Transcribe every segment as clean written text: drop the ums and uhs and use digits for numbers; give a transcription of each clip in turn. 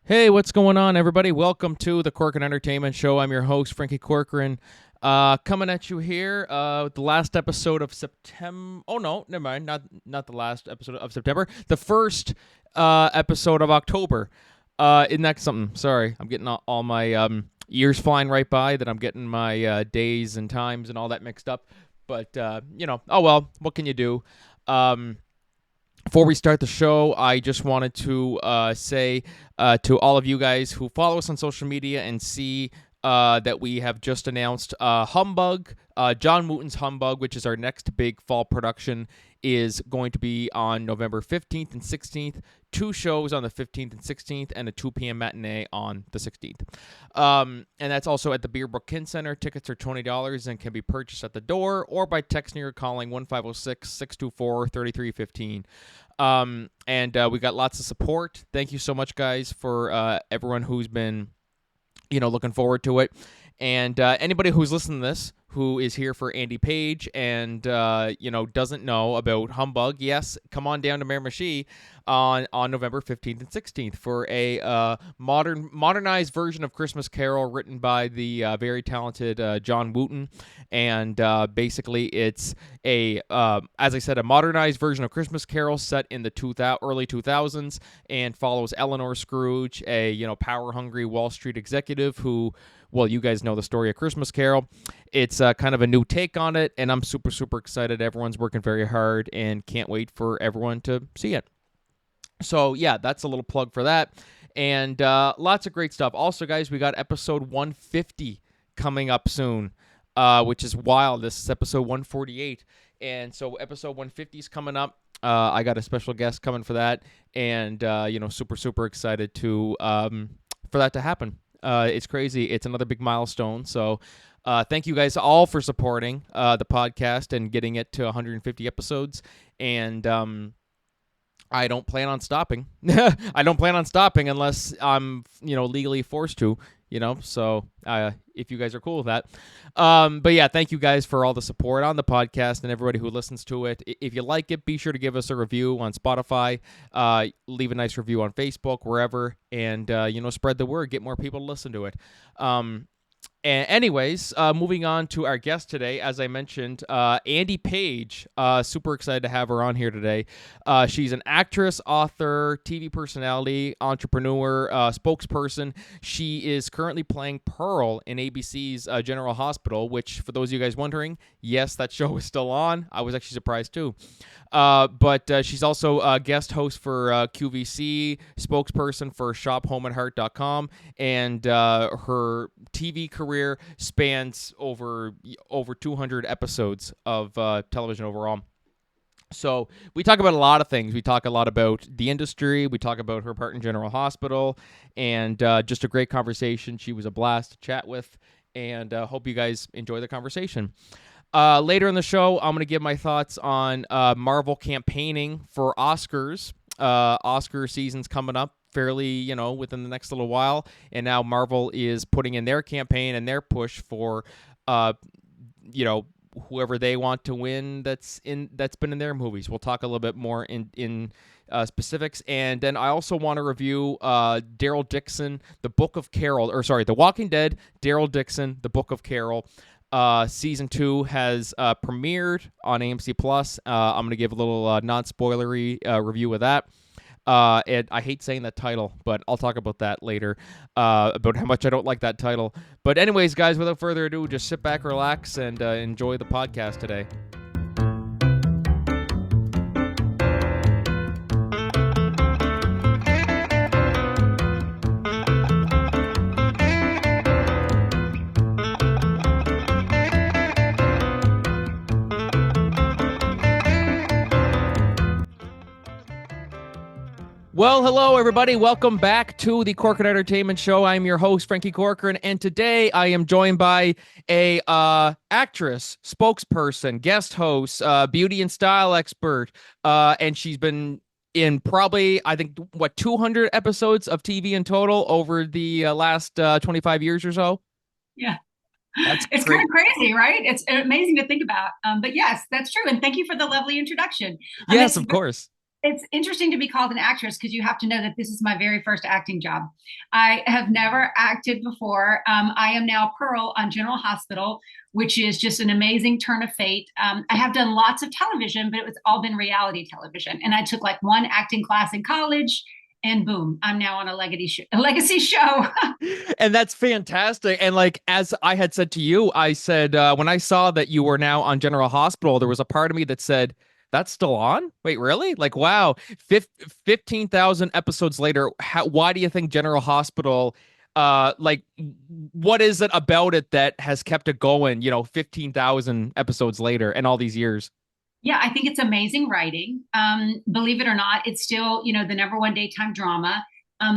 Hey, what's going on, everybody? Welcome to the Corcoran Entertainment Show. I'm your host, Frankie Corcoran, coming at you here with the last episode of September. Oh no, never mind. Not the last episode of September. The first episode of October. Isn't that something? Sorry, I'm getting all my years flying right by. That I'm getting my days and times and all that mixed up. But oh well. What can you do? Before we start the show, I just wanted to say to all of you guys who follow us on social media and see that we have just announced Humbug, John Wooten's Humbug, which is our next big fall production, is going to be on November 15th and 16th. 2 shows on the 15th and 16th, and a 2 p.m. matinee on the 16th. And that's also at the Beerbrook Kin Center. Tickets are $20 and can be purchased at the door or by texting or calling 1-506-624-3315. And we got lots of support. Thank you so much, guys, for everyone who's been looking forward to it. And anybody who's listening to this who is here for Andy Paige and doesn't know about Humbug, yes, come on down to Miramichi on November 15th and 16th for a modernized version of Christmas Carol written by the very talented John Wooten. And basically it's as I said, a modernized version of Christmas Carol set in the early 2000s and follows Eleanor Scrooge, a power-hungry Wall Street executive who, well, you guys know the story of Christmas Carol. It's kind of a new take on it, and I'm super, super excited. Everyone's working very hard and can't wait for everyone to see it. So, yeah, that's a little plug for that. And lots of great stuff. Also, guys, we got episode 150 coming up soon, which is wild. This is episode 148. And so episode 150 is coming up. I got a special guest coming for that. And, super, super excited for that to happen. It's crazy. It's another big milestone. So thank you guys all for supporting the podcast and getting it to 150 episodes. And I don't plan on stopping. I don't plan on stopping unless I'm, legally forced to, so if you guys are cool with that. But yeah, thank you guys for all the support on the podcast and everybody who listens to it. If you like it, be sure to give us a review on Spotify, leave a nice review on Facebook, wherever, and, spread the word, get more people to listen to it. Anyways, moving on to our guest today, as I mentioned, Andy Paige. Super excited to have her on here today. She's an actress, author, TV personality, entrepreneur, spokesperson. She is currently playing Pearl in ABC's General Hospital, which, for those of you guys wondering, yes, that show is still on. I was actually surprised, too. But she's also a guest host for QVC, spokesperson for shophomeandheart.com, and her TV career spans over 200 episodes of television overall. So we talk about a lot of things. We talk a lot about the industry. We talk about her part in General Hospital, and just a great conversation. She was a blast to chat with, and hope you guys enjoy the conversation. Later in the show, I'm going to give my thoughts on Marvel campaigning for Oscars. Oscar season's coming up fairly, within the next little while. And now Marvel is putting in their campaign and their push for, whoever they want to win that's been in their movies. We'll talk a little bit more in specifics. And then I also want to review Daryl Dixon, The Walking Dead, Daryl Dixon, The Book of Carol. Season 2 has premiered on AMC Plus. I'm going to give a little non-spoilery review of that. And I hate saying that title, but I'll talk about that later, about how much I don't like that title. But anyways, guys, without further ado, just sit back, relax, and enjoy the podcast today. Well, hello, everybody. Welcome back to the Corcoran Entertainment Show. I'm your host, Frankie Corcoran, and today I am joined by a actress, spokesperson, guest host, beauty and style expert, and she's been in probably, I think, 200 episodes of TV in total over the last 25 years or so? Yeah. It's kind of crazy, right? It's amazing to think about. But yes, that's true. And thank you for the lovely introduction. Yes, of course. it's interesting to be called an actress because you have to know that this is my very first acting job. I have never acted before. I am now Pearl on General Hospital, which is just an amazing turn of fate. I have done lots of television, but it was all been reality television. And I took like one acting class in college, and boom, I'm now on a legacy show. And that's fantastic. And like as I had said to you, I said when I saw that you were now on General Hospital, there was a part of me that said, "That's still on? Wait, really? Like, wow, 15,000 episodes later. Why do you think General Hospital? Like, what is it about it that has kept it going? 15,000 episodes later, and all these years." Yeah, I think it's amazing writing. Believe it or not, it's still, the number one daytime drama.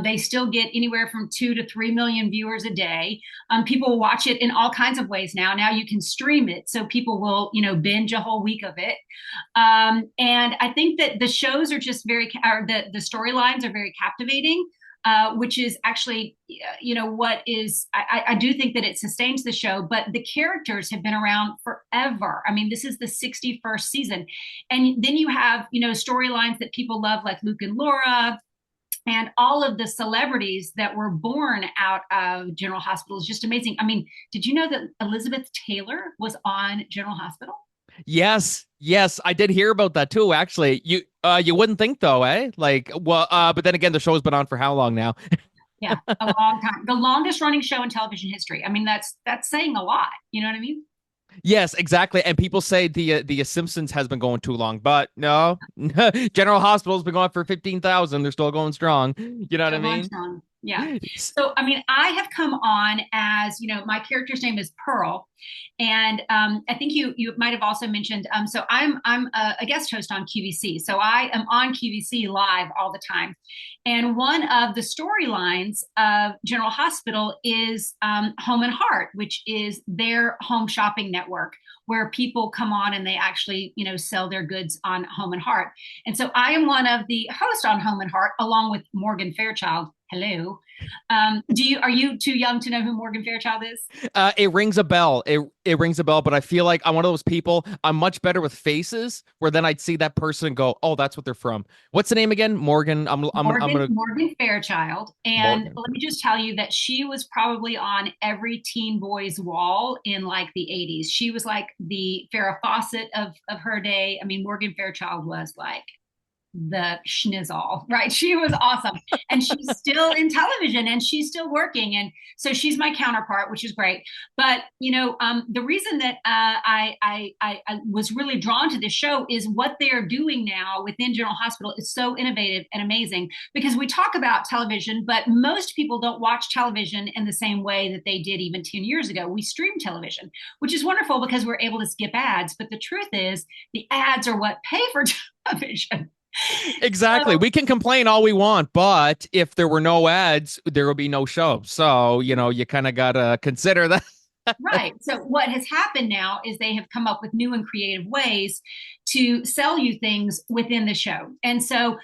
They still get anywhere from 2 to 3 million viewers a day. People watch it in all kinds of ways now. Now you can stream it, so people will, binge a whole week of it. And I think that the shows are just or the storylines are very captivating. Which is actually, what is, I do think that it sustains the show, but the characters have been around forever. I mean, this is the 61st season. And then you have, storylines that people love, like Luke and Laura, and all of the celebrities that were born out of General Hospital is just amazing. I mean, did you know that Elizabeth Taylor was on General Hospital? Yes, yes, I did hear about that too. Actually, you wouldn't think though, eh? Like, well, but then again, the show's been on for how long now? Yeah, a long time. The longest running show in television history. I mean, that's saying a lot. You know what I mean? Yes, exactly. And people say the Simpsons has been going too long, but no, General Hospital's been going for 15,000. They're still going strong. You know what I Still going mean? strong. Yeah. So, I mean, I have come on as, my character's name is Pearl. And I think you might have also mentioned, so I'm a guest host on QVC. So I am on QVC live all the time. And one of the storylines of General Hospital is Home and Heart, which is their home shopping network where people come on and they actually, sell their goods on Home and Heart. And so I am one of the hosts on Home and Heart, along with Morgan Fairchild. Hello. Are you too young to know who Morgan Fairchild is? It rings a bell. It rings a bell, but I feel like I'm one of those people. I'm much better with faces, where then I'd see that person and go, "Oh, that's what they're from." What's the name again? Morgan. I'm gonna Morgan Fairchild. And Morgan. let me just tell you that she was probably on every teen boy's wall in like the 80s. She was like the Farrah Fawcett of her day. I mean, Morgan Fairchild was like the schnizzle, right? She was awesome. And she's still in television and she's still working. And so she's my counterpart, which is great. But, the reason that I was really drawn to this show is what they're doing now within General Hospital is so innovative and amazing because we talk about television, but most people don't watch television in the same way that they did even 10 years ago. We stream television, which is wonderful because we're able to skip ads. But the truth is, the ads are what pay for television. Exactly. So, We can complain all we want, but if there were no ads, there would be no show. So, you kind of got to consider that. right. So what has happened now is they have come up with new and creative ways to sell you things within the show. And so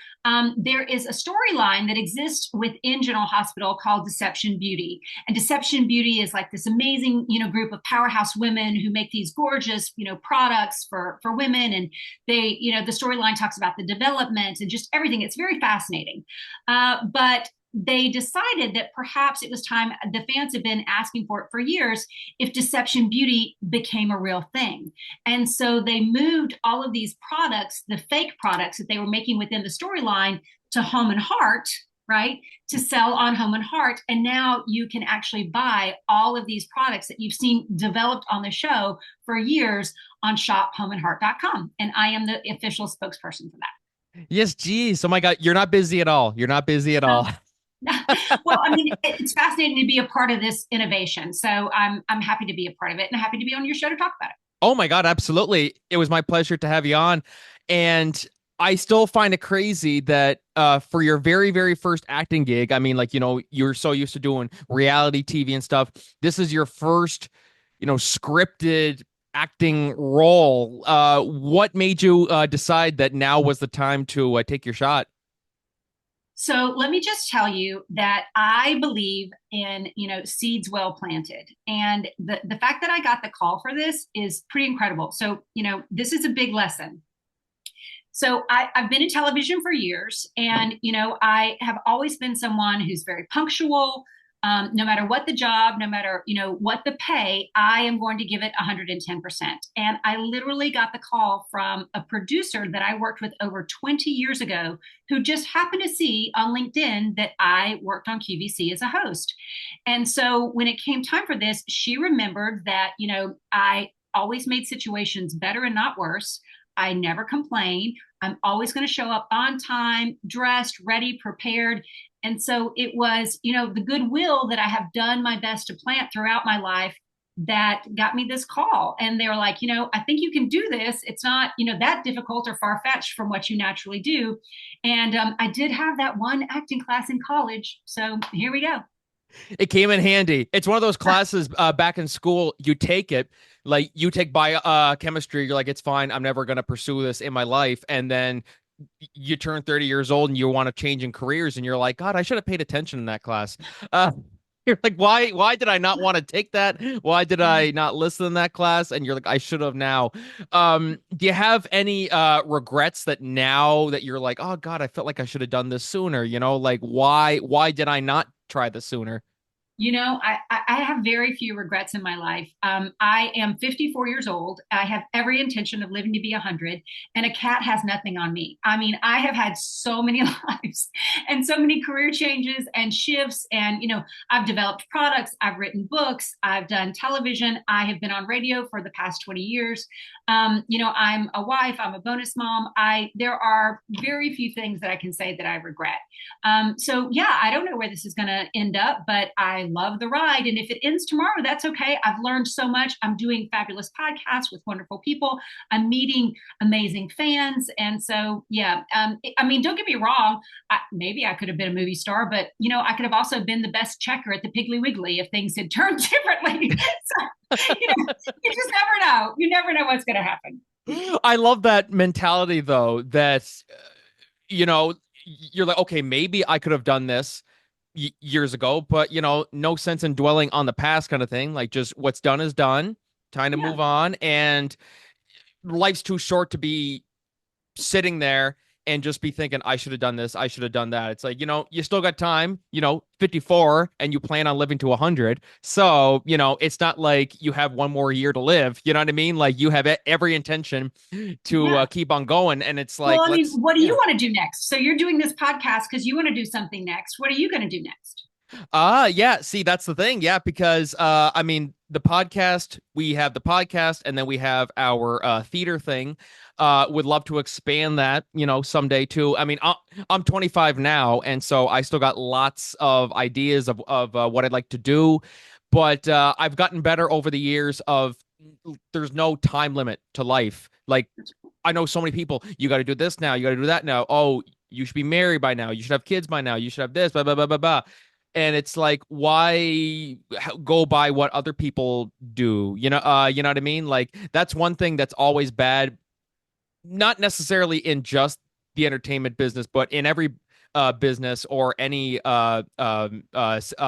there is a storyline that exists within General Hospital called Deception Beauty. And Deception Beauty is like this amazing, group of powerhouse women who make these gorgeous, products for women. And they, the storyline talks about the development and just everything. It's very fascinating. But they decided that perhaps it was time, the fans have been asking for it for years, if Deception Beauty became a real thing. And so they moved all of these products, the fake products that they were making within the storyline, to Home and Heart, right? To sell on Home and Heart. And now you can actually buy all of these products that you've seen developed on the show for years on shophomeandheart.com. And I am the official spokesperson for that. Yes, geez. Oh my God, you're not busy at all. You're not busy at all. Well, I mean, it's fascinating to be a part of this innovation. So I'm happy to be a part of it and happy to be on your show to talk about it. Oh my God, absolutely. It was my pleasure to have you on. And I still find it crazy that for your very, very first acting gig, I mean, like, you're so used to doing reality TV and stuff. This is your first, scripted acting role. What made you decide that now was the time to take your shot? So let me just tell you that I believe in, seeds well planted. And the fact that I got the call for this is pretty incredible. So, this is a big lesson. So I've been in television for years, and I have always been someone who's very punctual. No matter what the job, no matter what the pay, I am going to give it 110%. And I literally got the call from a producer that I worked with over 20 years ago, who just happened to see on LinkedIn that I worked on QVC as a host. And so when it came time for this, she remembered that I always made situations better and not worse. I never complain. I'm always going to show up on time, dressed, ready, prepared. And so it was, the goodwill that I have done my best to plant throughout my life that got me this call. And they were like, I think you can do this. It's not, that difficult or far fetched from what you naturally do. And I did have that one acting class in college. So here we go. It came in handy. It's one of those classes back in school. You take it, like you take bio chemistry. You're like, it's fine. I'm never going to pursue this in my life. And then you turn 30 years old and you want to change in careers, and you're like, God, I should have paid attention in that class. Uh, you're like, why did I not want to take that? Why did I not listen in that class? And you're like, I should have now. Do you have any regrets that now that you're like, oh God, I felt like I should have done this sooner? Like why did I not try this sooner? I have very few regrets in my life. I am 54 years old. I have every intention of living to be 100, and a cat has nothing on me. I mean, I have had so many lives and so many career changes and shifts. And, I've developed products, I've written books, I've done television, I have been on radio for the past 20 years. I'm a wife, I'm a bonus mom. There are very few things that I can say that I regret. So yeah, I don't know where this is going to end up, but I love the ride. And if it ends tomorrow, that's okay. I've learned so much. I'm doing fabulous podcasts with wonderful people. I'm meeting amazing fans. And so, yeah, I mean, don't get me wrong. Maybe I could have been a movie star, but I could have also been the best checker at the Piggly Wiggly if things had turned differently. So, you just never know. You never know what's going to happen. I love that mentality though, that you know, you're like, okay, maybe I could have done this years ago, but no sense in dwelling on the past kind of thing. Like just what's done is done. Time to Yeah. move on, and life's too short to be sitting there and just be thinking, I should have done this, I should have done that. It's like, you still got time, 54, and you plan on living to 100. So, it's not like you have one more year to live. You know what I mean? Like you have every intention to Yeah. keep on going. And it's Well, like, I mean, let's, what do you yeah. want to do next? So you're doing this podcast because you want to do something next. What are you going to do next? Yeah, see, that's the thing. Yeah, because I mean, we have the podcast, and then we have our theater thing. Would love to expand that, someday too. I mean, I'm 25 now, and so I still got lots of ideas of what I'd like to do, but I've gotten better over the years of there's no time limit to life. Like I know so many people, you got to do this now, you got to do that now. Oh, you should be married by now. You should have kids by now. You should have this, blah, blah, blah, blah, blah. And it's like, why go by what other people do? You know what I mean? Like that's one thing that's always bad, not necessarily in just the entertainment business, but in every business or any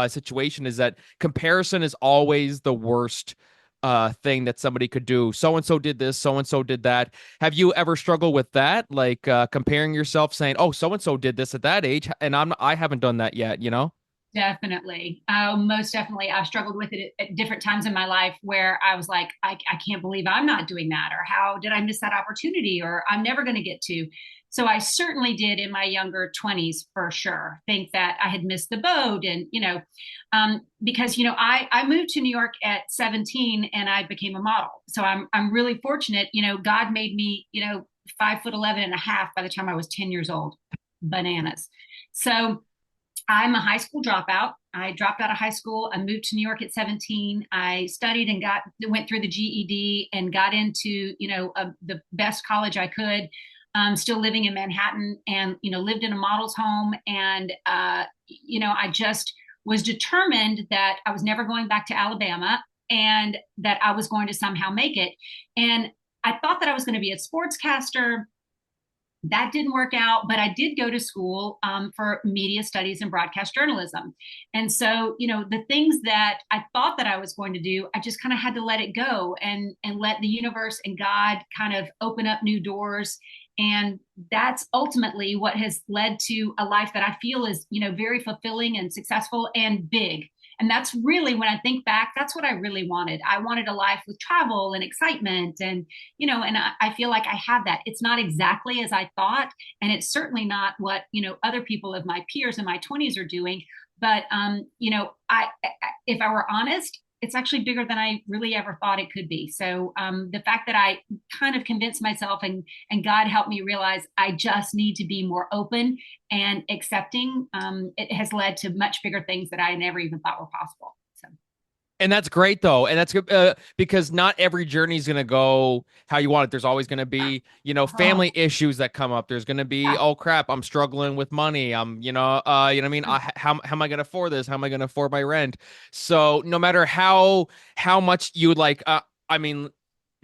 situation, is that comparison is always the worst thing that somebody could do. So and so did this, so and so did that. Have you ever struggled with that, like comparing yourself, saying, "Oh, so and so did this at that age, and I haven't done that yet," Definitely. Most definitely. I've struggled with it at different times in my life where I was like, I can't believe I'm not doing that, or how did I miss that opportunity, or I'm never going to get to. So I certainly did in my younger 20s for sure think that I had missed the boat. And, because, I moved to New York at 17 and I became a model. So I'm really fortunate, God made me, 5'11" and a half by the time I was 10 years old. Bananas. So I'm a high school dropout. I dropped out of high school. I moved to New York at 17. I studied and went through the GED and got into, the best college I could. Still living in Manhattan, and, lived in a model's home. And, I just was determined that I was never going back to Alabama, and that I was going to somehow make it. And I thought that I was going to be a sportscaster. That didn't work out, but I did go to school for media studies and broadcast journalism. And so, the things that I thought that I was going to do, I just kind of had to let it go and let the universe and God kind of open up new doors. And that's ultimately what has led to a life that I feel is, very fulfilling and successful and big. And that's really, when I think back, that's what I really wanted. I wanted a life with travel and excitement, and I feel like I have that. It's not exactly as I thought, and it's certainly not what, other people of my peers in my 20s are doing. But, if I were honest, it's actually bigger than I really ever thought it could be. So the fact that I kind of convinced myself, and God helped me realize I just need to be more open and accepting, it has led to much bigger things that I never even thought were possible. So. And that's great though, and that's good because not every journey is gonna go how you want it. There's always gonna be, Oh, family issues that come up. There's gonna be, yeah. oh crap, I'm struggling with money. You know what I mean? How am I gonna afford this? How am I gonna afford my rent? So no matter how much you like, I mean,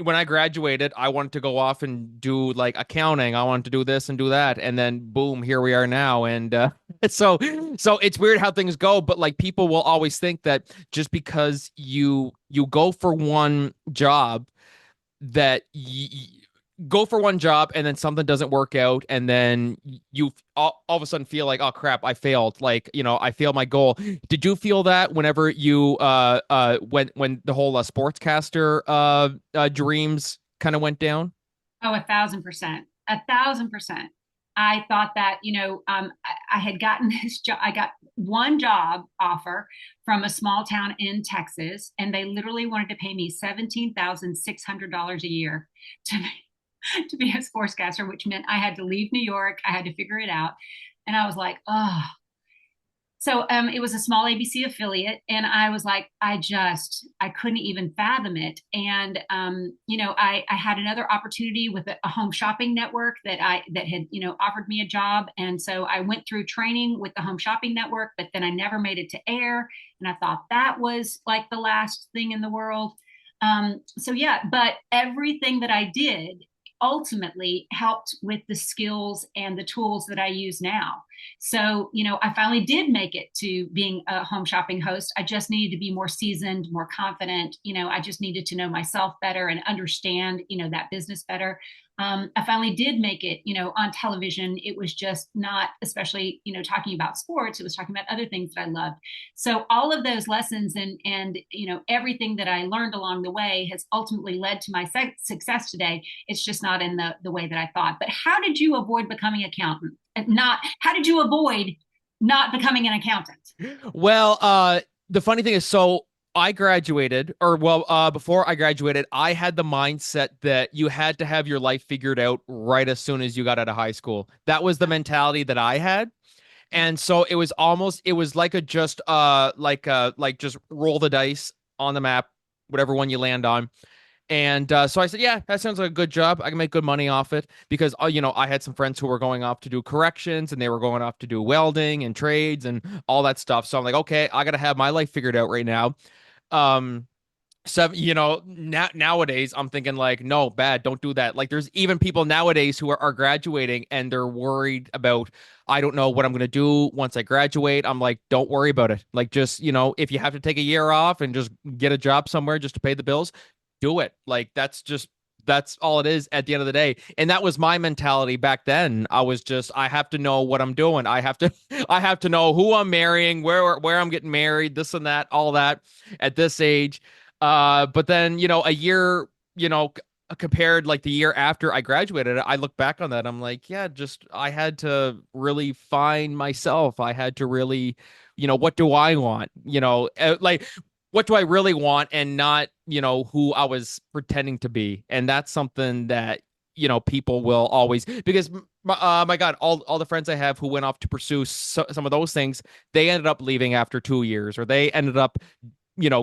when I graduated, I wanted to go off and do like accounting. I wanted to do this and do that, and then boom, here we are now. And so, so it's weird how things go. But like people will always think that just because you go for one job, that go for one job and then something doesn't work out, and then you all of a sudden feel like, oh crap, I failed, like, I failed my goal. Did you feel that whenever you when the whole sportscaster dreams kind of went down? Oh, 1,000%, 1,000%. I thought that, I had gotten this job. I got one job offer from a small town in Texas, and they literally wanted to pay me $17,600 a year to to be a sportscaster, which meant I had to leave New York. I had to figure it out. And I was like, oh, so it was a small ABC affiliate, and I was like, I couldn't even fathom it. And I had another opportunity with a home shopping network that had offered me a job, and so I went through training with the home shopping network, but then I never made it to air, and I thought that was like the last thing in the world. So yeah, but everything that I did ultimately helped with the skills and the tools that I use now. So, I finally did make it to being a home shopping host. I just needed to be more seasoned, more confident. I just needed to know myself better and understand, that business better. I finally did make it, on television. It was just not, especially, talking about sports. It was talking about other things that I loved. So all of those lessons and everything that I learned along the way has ultimately led to my success today. It's just not in the way that I thought. But how did you avoid becoming an accountant? Not how did you avoid not becoming an accountant? Well, the funny thing is, so I graduated, or well, before I graduated, I had the mindset that you had to have your life figured out right as soon as you got out of high school. That was the mentality that I had. And so it was like a just like just roll the dice on the map, whatever one you land on. And so I said, yeah, that sounds like a good job. I can make good money off it because, I had some friends who were going off to do corrections, and they were going off to do welding and trades and all that stuff. So I'm like, okay, I got to have my life figured out right now. Um, nowadays I'm thinking like, no, bad, don't do that. Like there's even people nowadays who are graduating, and they're worried about, I don't know what I'm going to do once I graduate. I'm like, don't worry about it. Like just, if you have to take a year off and just get a job somewhere just to pay the bills, do it. Like that's all it is at the end of the day. And that was my mentality back then. I was just, I have to know what I'm doing. I have to I have to know who I'm marrying, where I'm getting married, this and that, all that at this age. But then, a year, compared like the year after I graduated, I look back on that. I'm like, yeah, just I had to really find myself. I had to really, what do I want? Like what do I really want, and not, who I was pretending to be. And that's something that, people will always, because my God, all the friends I have who went off to pursue some of those things, they ended up leaving after 2 years, or they ended up,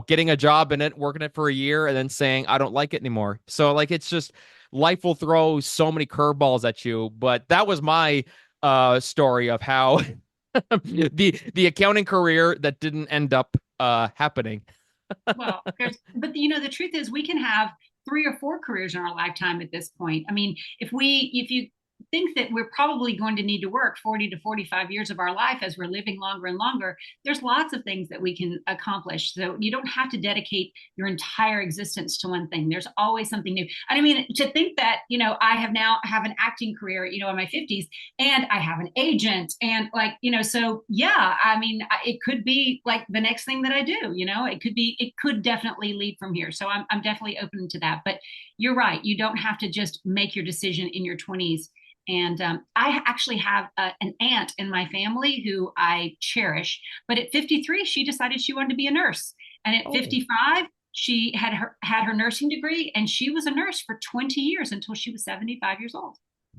getting a job in it, working it for a year, and then saying, I don't like it anymore. So like, it's just, life will throw so many curveballs at you. But that was my story of how the accounting career that didn't end up happening. Well, but the truth is we can have three or four careers in our lifetime at this point. I mean, if you think that we're probably going to need to work 40 to 45 years of our life as we're living longer and longer, there's lots of things that we can accomplish. So you don't have to dedicate your entire existence to one thing. There's always something new. And I mean, to think that, I have now have an acting career, in my 50s, and I have an agent, and like, so yeah, I mean, it could be like the next thing that I do, it could definitely lead from here. So I'm definitely open to that. But you're right. You don't have to just make your decision in your 20s. And I actually have an aunt in my family who I cherish. But at 53, she decided she wanted to be a nurse. And at Oh, 55, she had her nursing degree, and she was a nurse for 20 years until she was 75 years old.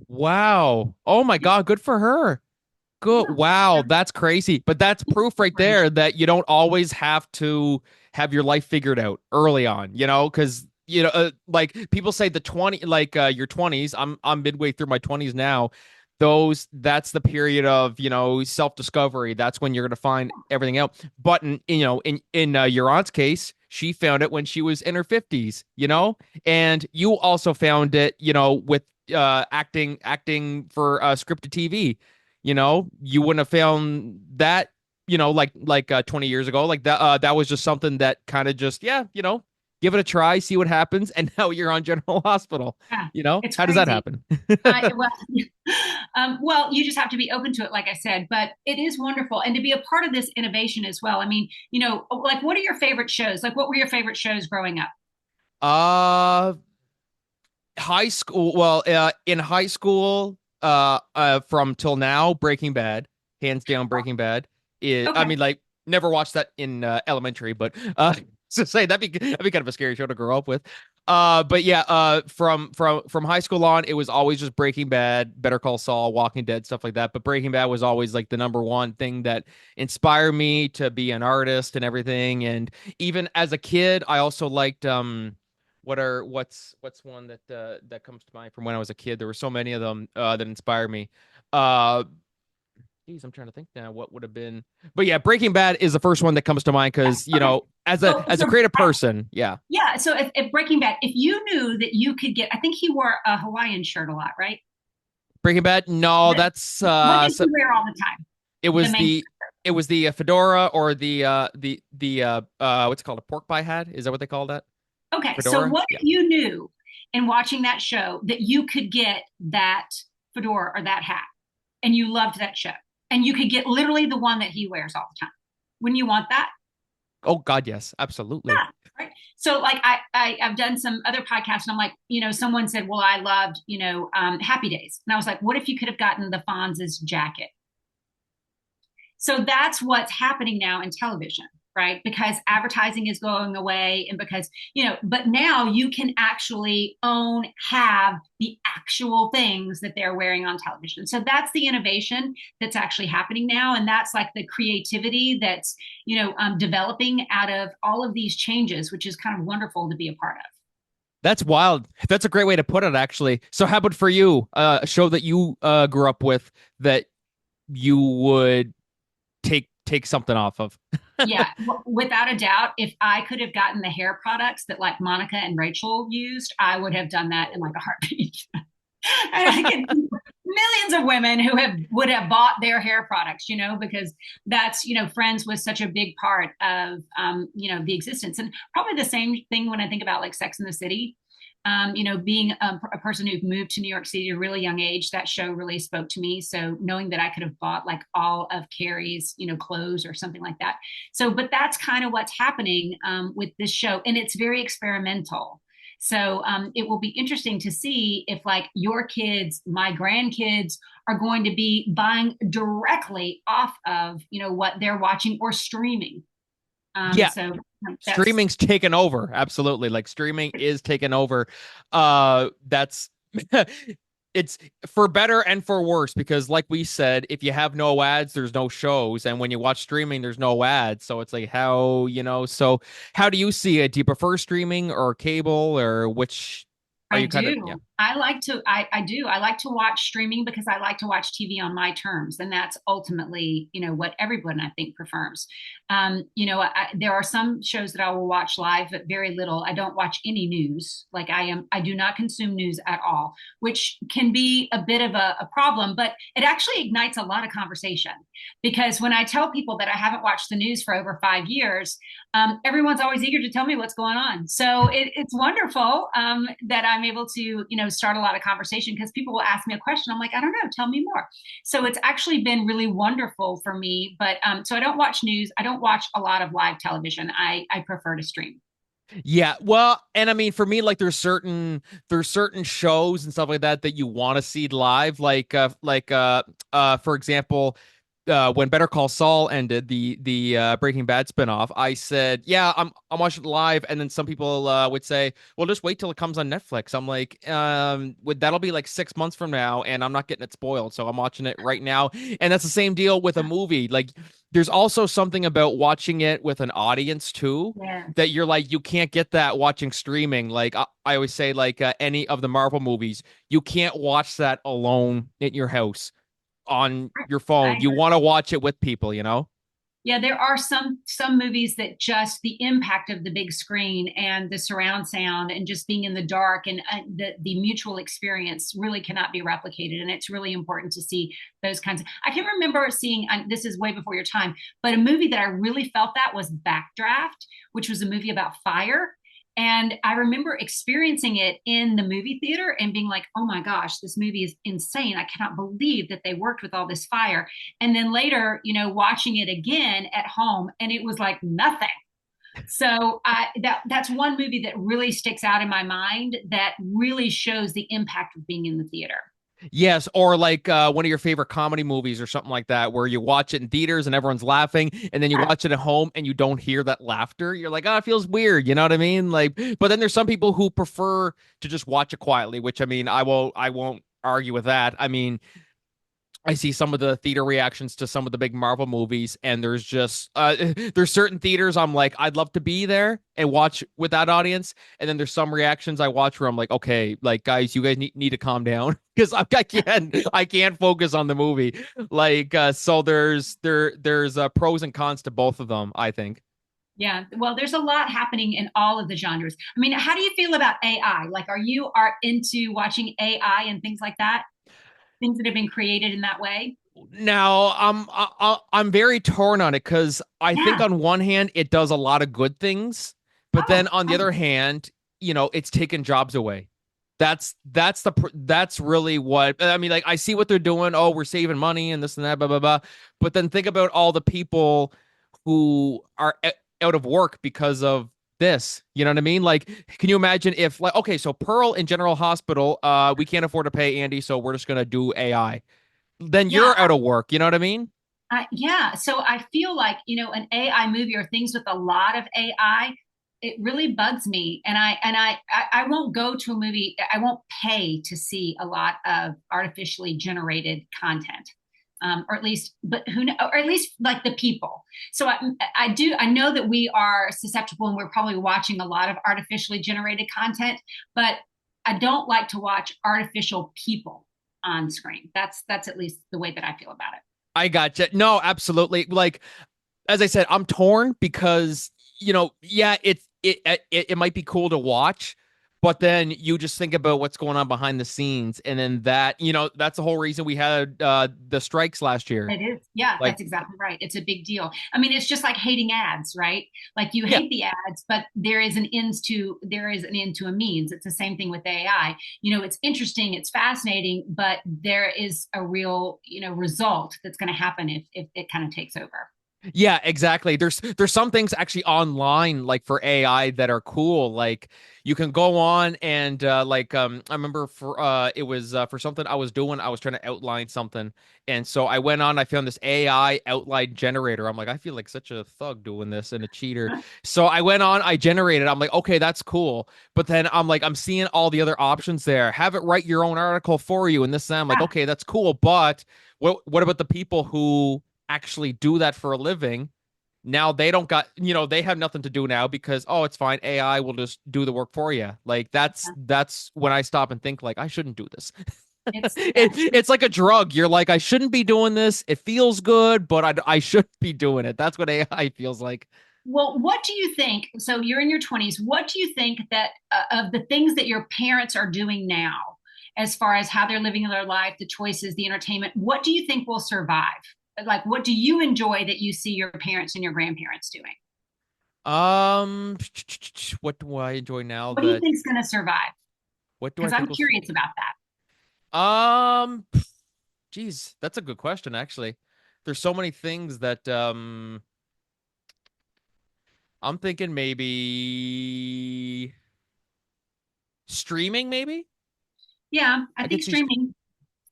wow. Oh my God, good for her. Good. Yeah. Wow, that's crazy. But that's proof right there that you don't always have to have your life figured out early on, because like people say the 20 like your 20s, I'm midway through my 20s now. That's the period of, self-discovery. That's when you're going to find everything out. But in your aunt's case, she found it when she was in her 50s, and you also found it, with acting for scripted TV. You wouldn't have found that, like 20 years ago. Like that was just something that kind of just, yeah, give it a try, see what happens, and now you're on General Hospital. Yeah, it's How does that crazy. happen? Well, well, you just have to be open to it, like I said. But it is wonderful, and to be a part of this innovation as well. I mean, like, what are your favorite shows? Like, what were your favorite shows growing up? uh High school, well, in high school, from till now, Breaking Bad, hands down. Breaking Bad I Okay. mean, like, never watched that in elementary, but to say that'd be kind of a scary show to grow up with. But yeah, from high school on, it was always just Breaking Bad, Better Call Saul, Walking Dead, stuff like that. But Breaking Bad was always like the number one thing that inspired me to be an artist and everything. And even as a kid, I also liked what's one that comes to mind from when I was a kid. There were so many of them that inspire me. Uh Geez, I'm trying to think now what would have been. But yeah, Breaking Bad is the first one that comes to mind because, Okay. as a So, as a so creative person, yeah. yeah. So, if Breaking Bad, if you knew that you could get, I think he wore a Hawaiian shirt a lot, right? Breaking Bad, no, The, that's what did he wear all the time? it The was main. the fedora or the what's it called, a pork pie hat? Is that what they call that? Okay. So, Fedora? what Yeah. if you knew in watching that show that you could get that fedora or that hat, and you loved that show, and you could get literally the one that he wears all the time? Wouldn't you want that? Oh God, yes, absolutely. Yeah. Right. So, like, I've done some other podcasts, and I'm like, someone said, well, I loved, Happy Days. And I was like, what if you could have gotten the Fonz's jacket? So that's what's happening now in television, right? Because advertising is going away, and because, but now you can actually have the actual things that they're wearing on television. So that's the innovation that's actually happening now. And that's like the creativity that's, developing out of all of these changes, which is kind of wonderful to be a part of. That's wild. That's a great way to put it, actually. So how about for you, a show that you grew up with that you would take something off of? Yeah, without a doubt, if I could have gotten the hair products that like Monica and Rachel used, I would have done that in like a heartbeat. And I can millions of women who would have bought their hair products, because that's, Friends was such a big part of, the existence. And probably the same thing when I think about like Sex in the City. Being a person who moved to New York City at a really young age, that show really spoke to me. So knowing that I could have bought like all of Carrie's, clothes or something like that. So, but that's kind of what's happening with this show, and it's very experimental. So it will be interesting to see if like your kids, my grandkids, are going to be buying directly off of what they're watching or streaming. Yeah, So that's streaming's taken over. Absolutely. Like streaming is taken over. That's it's for better and for worse because like we said, if you have no ads, there's no shows. And when you watch streaming, there's no ads. So it's like so how do you see it? Do you prefer streaming or cable or which? Are I you kind of, yeah? do. I do. I like to watch streaming because I like to watch TV on my terms. And that's ultimately, what everyone I think prefers. There are some shows that I will watch live, but very little. I don't watch any news. I do not consume news at all, which can be a bit of a problem, but it actually ignites a lot of conversation. Because when I tell people that I haven't watched the news for over 5 years, everyone's always eager to tell me what's going on. So it's wonderful that I'm able to, start a lot of conversation because people will ask me a question. I'm like, I don't know, tell me more. So it's actually been really wonderful for me. But so I don't watch news. I don't watch a lot of live television. I prefer to stream. Yeah, well, and I mean, for me, like there's certain shows and stuff like that that you want to see live, for example, when Better Call Saul ended, the Breaking Bad spinoff, I said, yeah, I'm watching it live, and then some people would say, well, just wait till it comes on Netflix. I'm like, that'll be like 6 months from now, and I'm not getting it spoiled, so I'm watching it right now. And that's the same deal with a movie. Like, there's also something about watching it with an audience too that Yes. you're like you can't get that watching streaming. Like I always say, like any of the Marvel movies, you can't watch that alone in your house on your I phone. You agree. want to watch it with people, you know? Yeah, there are some movies that just the impact of the big screen and the surround sound and just being in the dark and the mutual experience really cannot be replicated. And it's really important to see those kinds of. I can remember seeing this is way before your time, but a movie that I really felt that was Backdraft, which was a movie about fire. And I remember experiencing it in the movie theater and being like, oh my gosh, this movie is insane. I cannot believe that they worked with all this fire. And then later, watching it again at home, and it was like nothing. So that's one movie that really sticks out in my mind that really shows the impact of being in the theater. Yes, or like one of your favorite comedy movies or something like that, where you watch it in theaters and everyone's laughing, and then you watch it at home and you don't hear that laughter. You're like, oh, it feels weird. You know what I mean? Like, but then there's some people who prefer to just watch it quietly, which I mean, I won't argue with that. I mean, I see some of the theater reactions to some of the big Marvel movies, and there's just there's certain theaters I'm like, I'd love to be there and watch with that audience, and then there's some reactions I watch where I'm like, okay, like guys, you guys need to calm down because I can't focus on the movie. Like, so there's pros and cons to both of them, I think. Yeah, well, there's a lot happening in all of the genres. I mean, how do you feel about AI? Like, are into watching AI and things like that? Things that have been created in that way? Now, I'm very torn on it because I think Yeah. on one hand it does a lot of good things, but then Oh, on the other hand, it's taken jobs away. That's really what I mean. Like I see what they're doing. Oh, we're saving money and this and that, blah blah blah. But then think about all the people who are out of work because of this. You know what I mean? Like, can you imagine if like okay, so Pearl in General Hospital, we can't afford to pay Andy, so we're just gonna do AI, then yeah. you're out of work. You know what I mean? Yeah. So I feel like, an AI movie or things with a lot of AI, it really bugs me. And I won't go to a movie, I won't pay to see a lot of artificially generated content. Or at least, but who know, or at least like the people. So I know that we are susceptible and we're probably watching a lot of artificially generated content, but I don't like to watch artificial people on screen. That's at least the way that I feel about it. I gotcha. No, absolutely. Like as I said, I'm torn because yeah, it might be cool to watch, but then you just think about what's going on behind the scenes, and then that's the whole reason we had the strikes last year. It is. Yeah, Like, that's exactly right. It's a big deal. I mean, it's just like hating ads, right? Like you yeah, hate the ads, but there is an end to a means. It's the same thing with AI. It's interesting, it's fascinating, but there is a real, result that's going to happen if it kind of takes over. yeah, exactly. There's some things actually online like for AI that are cool. Like you can go on and I remember for it was for something I was doing, I was trying to outline something. And so I went on, I found this AI outline generator. I'm like, I feel like such a thug doing this and a cheater. So I went on, I generated. I'm like, okay, that's cool. But then I'm like, I'm seeing all the other options there. Have it write your own article for you and this and that. I'm like, Yeah. okay, that's cool. But what about the people who actually do that for a living Now they don't got, they have nothing to do now because, oh, it's fine. AI will just do the work for you. Like that's when I stop and think like I shouldn't do this. It's It's like a drug. You're like, I shouldn't be doing this. It feels good, but I should be doing it. That's what AI feels like. Well, what do you think? So you're in your 20s. What do you think that of the things that your parents are doing now, as far as how they're living their life, the choices, the entertainment, what do you think will survive? Like, what do you enjoy that you see your parents and your grandparents doing? Um, what do I enjoy now What do you that, think's going to survive? what do I Because I'm think was, curious about that. um, geez, that's a good question, actually. There's so many things that, I'm thinking maybe streaming, maybe? Yeah, I I could think see, streaming.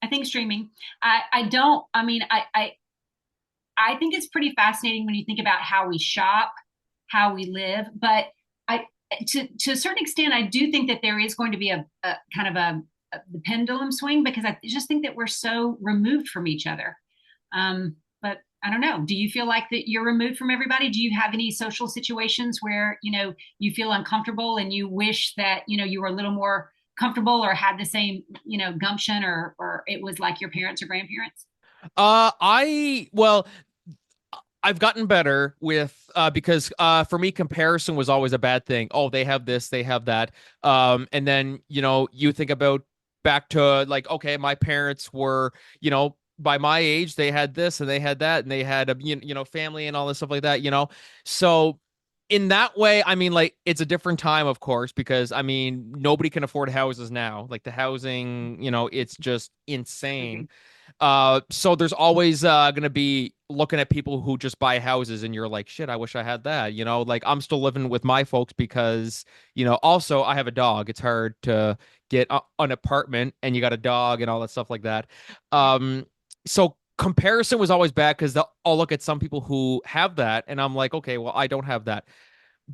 I think streaming. I don't. I mean, I think it's pretty fascinating when you think about how we shop, how we live. But I, to a certain extent, I do think that there is going to be a kind of the pendulum swing because I just think that we're so removed from each other. But I don't know. Do you feel like that you're removed from everybody? Do you have any social situations where you feel uncomfortable and you wish that you were a little more comfortable or had the same gumption or it was like your parents or grandparents? well, I've gotten better with because for me comparison was always a bad thing. Oh, they have this, they have that. And then, you think about back to like, okay, my parents were, by my age, they had this and they had that and they had a family and all this stuff like that, So in that way, I mean, like it's a different time, of course, because I mean, nobody can afford houses now. Like the housing, it's just insane. Crazy. So there's always gonna be looking at people who just buy houses, and you're like, shit, I wish I had that. Like I'm still living with my folks because, also I have a dog. It's hard to get an apartment, and you got a dog and all that stuff like that. Yeah. So comparison was always bad because I'll look at some people who have that, and I'm like, okay, well, I don't have that.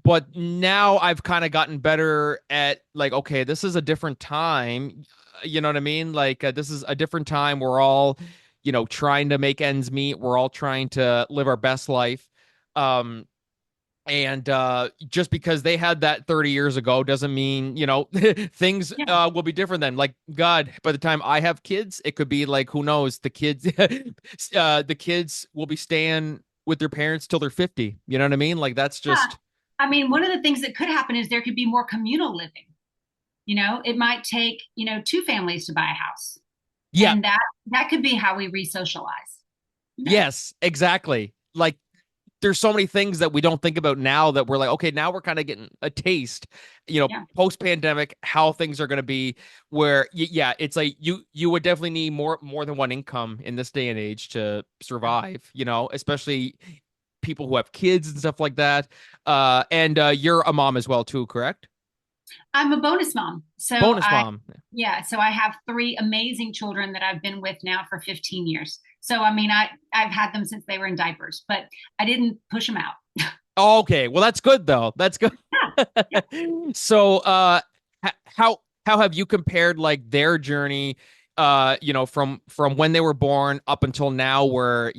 But now I've kind of gotten better at like, okay, this is a different time. You know what I mean? Like, this is a different time. We're all, trying to make ends meet. We're all trying to live our best life. Um, and just because they had that 30 years ago doesn't mean, things Yeah. will be different then. Like, God, by the time I have kids, it could be like, who knows? The kids will be staying with their parents till they're 50. You know what I mean? Like, that's Yeah. just, I mean, one of the things that could happen is there could be more communal living. It might take, two families to buy a house. yeah. And that could be how we re-socialize. Who knows? Yes, exactly. Like there's so many things that we don't think about now that we're like, okay, now we're kind of getting a taste, Yeah. post pandemic, how things are going to be. Where, yeah, it's like you would definitely need more than one income in this day and age to survive. Especially people who have kids and stuff like that. And you're a mom as well too, correct? I'm a bonus mom. So Bonus mom. yeah, so I have three amazing children that I've been with now for 15 years. So I mean, I've had them since they were in diapers, but I didn't push them out. Okay, well that's good though. That's good. Yeah, yeah. So, how have you compared like their journey, from when they were born up until now, where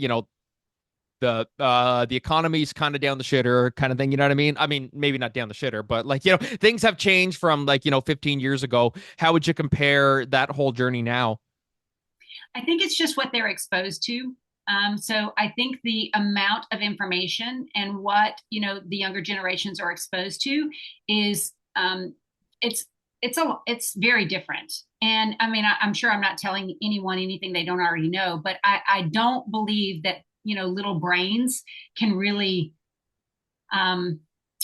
the economy's kind of down the shitter kind of thing. You know what I mean? I mean, maybe not down the shitter, but like things have changed from like 15 years ago. How would you compare that whole journey now? I think it's just what they're exposed to. So I think the amount of information and what the younger generations are exposed to is it's it's very different. And I mean, I'm sure I'm not telling anyone anything they don't already know, but I don't believe that little brains can really um,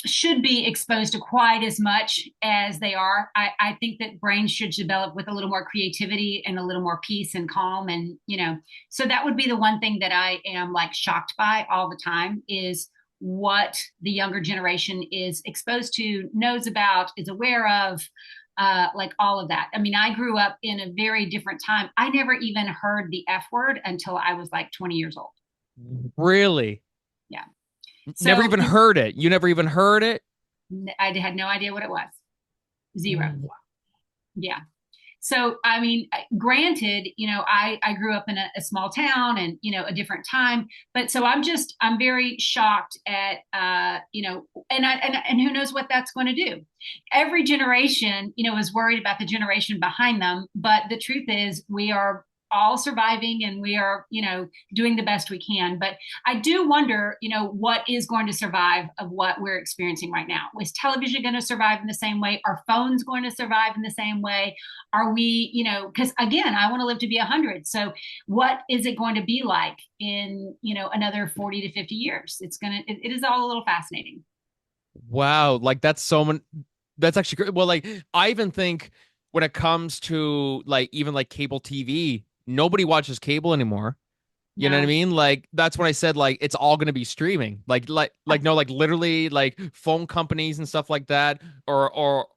should be exposed to quite as much as they are. I think that brains should develop with a little more creativity and a little more peace and calm. And, so that would be the one thing that I am like shocked by all the time is what the younger generation is exposed to, knows about, is aware of, like all of that. I mean, I grew up in a very different time. I never even heard the F word until I was like 20 years old. Really? Yeah. Never So even heard it. You never even heard it? I had no idea what it was. Zero. Yeah. So, I mean, granted, I grew up in a small town and, a different time, but so I'm very shocked at, and who knows what that's going to do. Every generation, is worried about the generation behind them. But the truth is we are all surviving and we are, doing the best we can. But I do wonder, what is going to survive of what we're experiencing right now? Is television going to survive in the same way? Are phones going to survive in the same way? Are we, because again, I want to live to be 100. So what is it going to be like in, another 40 to 50 years? It is all a little fascinating. Wow, like that's so many. That's actually great. Well, like I even think when it comes to like even like cable TV, nobody watches cable anymore. You know what I No. mean? Like that's when I said like it's all going to be streaming. Like no, like literally like phone companies and stuff like that, or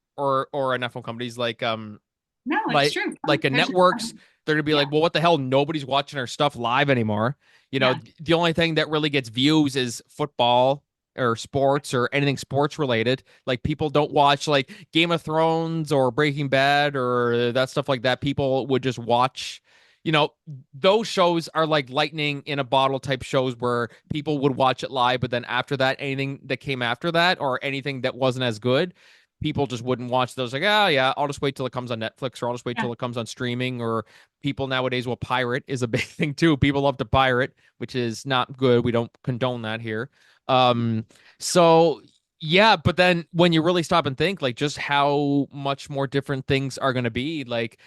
not phone companies No, it's like true. a There's networks. They're gonna be yeah, like, well, what the hell? Nobody's watching our stuff live anymore. You know, yeah, the only thing that really gets views is football or sports or anything sports related. Like people don't watch like Game of Thrones or Breaking Bad or that stuff like that. People would just watch. You know, those shows are like lightning in a bottle type shows where people would watch it live, but then after that, anything that came after that or anything that wasn't as good, people just wouldn't watch those. Like, oh yeah, I'll just wait till it comes on Netflix, or I'll just wait yeah. till it comes on streaming. Or people nowadays will pirate is a big thing too. People love to pirate, which is not good. We don't condone that here. Um, so yeah, but then when you really stop and think, like just how much more different things are going to be, like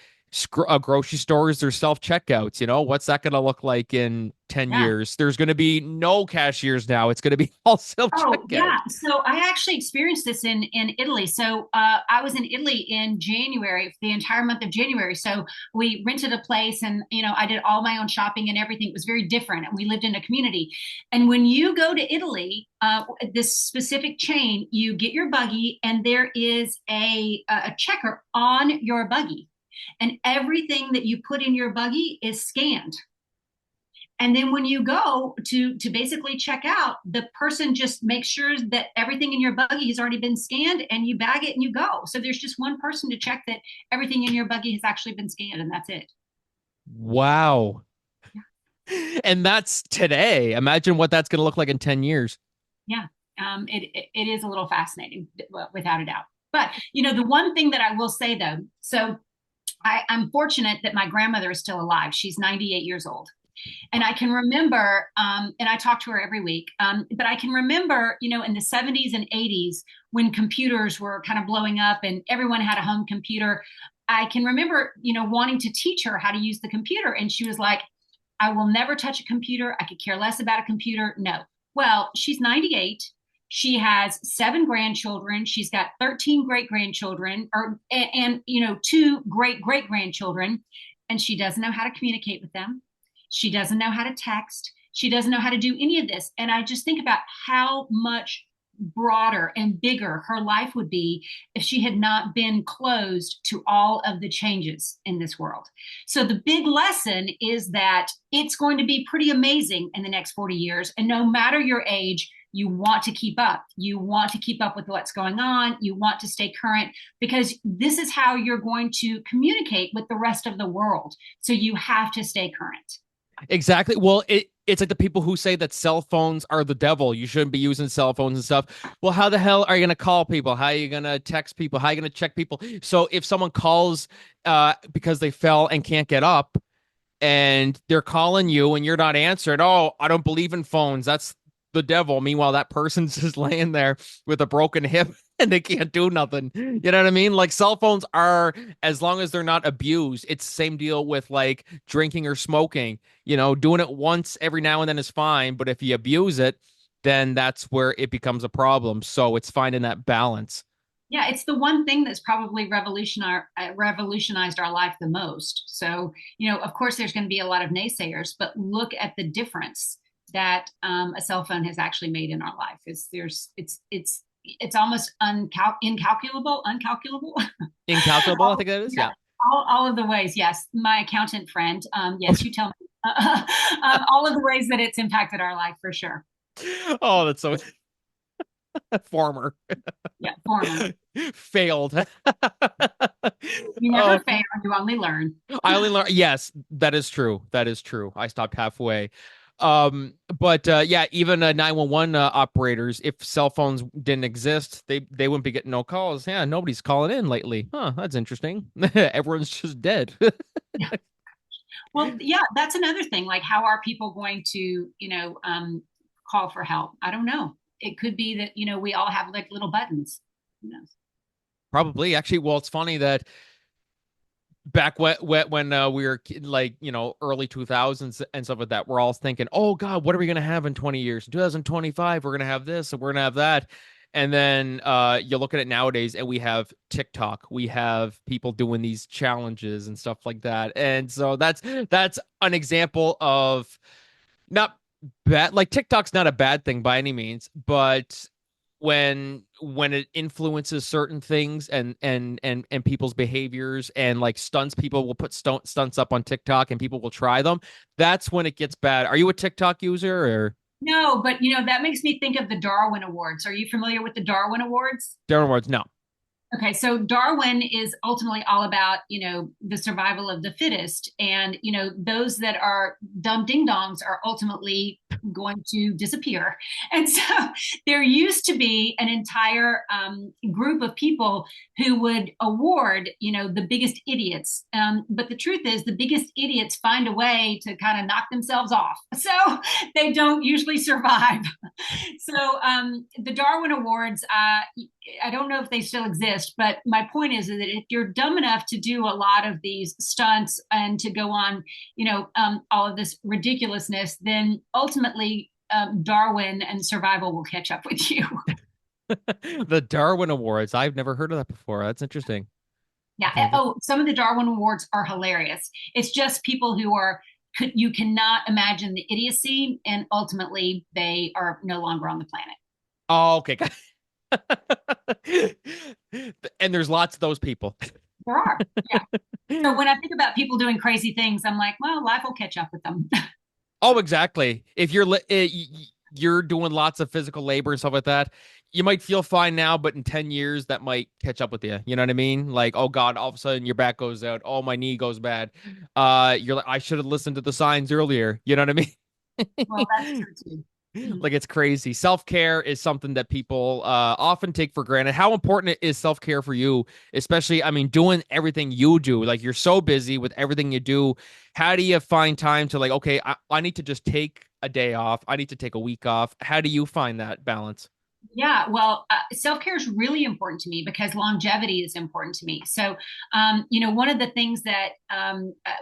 grocery stores, there's self checkouts. You know, what's that going to look like in 10 Yeah. years? There's going to be no cashiers now. It's going to be all self Oh, checkout. yeah. So I actually experienced this in Italy. So I was in Italy in January, the entire month of January. So we rented a place and, I did all my own shopping and everything. It was very different. And we lived in a community. And when you go to Italy, this specific chain, you get your buggy and there is a checker on your buggy. And everything that you put in your buggy is scanned. And then when you go to basically check out, the person just makes sure that everything in your buggy has already been scanned and you bag it and you go. So there's just one person to check that everything in your buggy has actually been scanned and that's it. Wow. And that's today. Imagine what that's going to look like in 10 years. Yeah. It is a little fascinating, without a doubt. But, the one thing that I will say though, so I'm fortunate that my grandmother is still alive. She's 98 years old. And I can remember, and I talk to her every week, but I can remember, in the 70s and 80s when computers were kind of blowing up and everyone had a home computer. I can remember, wanting to teach her how to use the computer. And she was like, I will never touch a computer. I could care less about a computer. No. Well, she's 98. She has 7 grandchildren. She's got 13 great grandchildren, and two great great grandchildren, and she doesn't know how to communicate with them. She doesn't know how to text. She doesn't know how to do any of this. And I just think about how much broader and bigger her life would be if she had not been closed to all of the changes in this world. So the big lesson is that it's going to be pretty amazing in the next 40 years. And no matter your age, you want to keep up. You want to keep up with what's going on. You want to stay current because this is how you're going to communicate with the rest of the world. So you have to stay current. Exactly. Well, it's like the people who say that cell phones are the devil. You shouldn't be using cell phones and stuff. Well, how the hell are you going to call people? How are you going to text people? How are you going to check people? So if someone calls because they fell and can't get up and they're calling you and you're not answered, oh, I don't believe in phones. That's the devil. Meanwhile, that person's just laying there with a broken hip and they can't do nothing. You know what I mean? Like cell phones are, as long as they're not abused, it's the same deal with like drinking or smoking. You know, doing it once every now and then is fine, but if you abuse it, then that's where it becomes a problem. So it's finding that balance. Yeah, it's the one thing that's probably revolutionized our life the most. So, of course, there's going to be a lot of naysayers, but look at the difference that a cell phone has actually made in our life. It's almost uncalculable. Incalculable, I all, think that is. yeah, Yeah. all of the ways. Yes, my accountant friend. Yes, you tell me. All of the ways that it's impacted our life for sure. Oh, that's so former Yeah, former. failed. You never Oh, fail, you only learn. I only learned. Yes, that is true. That is true. I stopped halfway. But yeah, even 911 operators, if cell phones didn't exist, they wouldn't be getting no calls. Yeah, nobody's calling in lately. Huh, that's interesting. Everyone's just dead. Yeah. Well, yeah, that's another thing. Like, how are people going to, call for help? I don't know. It could be that, we all have like little buttons. Who knows? Probably. Actually, well, it's funny that back when we were like early 2000s and stuff like that, we're all thinking, oh god, what are we going to have in 20 years? In 2025 we're going to have this and we're going to have that. And then you look at it nowadays and we have TikTok, we have people doing these challenges and stuff like that. And so that's an example of not bad. Like TikTok's not a bad thing by any means, but when it influences certain things and people's behaviors and like stunts, people will put stunts up on TikTok and people will try them. That's when it gets bad. Are you a TikTok user or No, but that makes me think of the Darwin Awards. Are you familiar with the Darwin Awards? Darren Words? No. Okay, so Darwin is ultimately all about, the survival of the fittest. And, those that are dumb ding dongs are ultimately going to disappear. And so there used to be an entire group of people who would award, the biggest idiots. But the truth is, the biggest idiots find a way to kind of knock themselves off. So they don't usually survive. So the Darwin Awards, I don't know if they still exist, but my point is that if you're dumb enough to do a lot of these stunts and to go on, all of this ridiculousness, then ultimately Darwin and survival will catch up with you. The Darwin Awards. I've never heard of that before. That's interesting. Yeah. Oh, some of the Darwin Awards are hilarious. It's just people who are you cannot imagine the idiocy, and ultimately they are no longer on the planet. Oh, okay. And there's lots of those people. There are. Yeah. So when I think about people doing crazy things, I'm like, well, life will catch up with them. Oh, exactly. If you're doing lots of physical labor and stuff like that, you might feel fine now, but in 10 years that might catch up with you. You know what I mean? Like, oh God, all of a sudden your back goes out. Oh, my knee goes bad. You're like, I should have listened to the signs earlier. You know what I Well, that's mean? true too. Mhm. Like it's crazy. Self-care is something that people often take for granted. How important is self-care for you? Especially, I mean, doing everything you do. Like you're so busy with everything you do. How do you find time to like, okay, I need to just take a day off. I need to take a week off. How do you find that balance? Yeah, well, self care is really important to me because longevity is important to me. So, one of the things that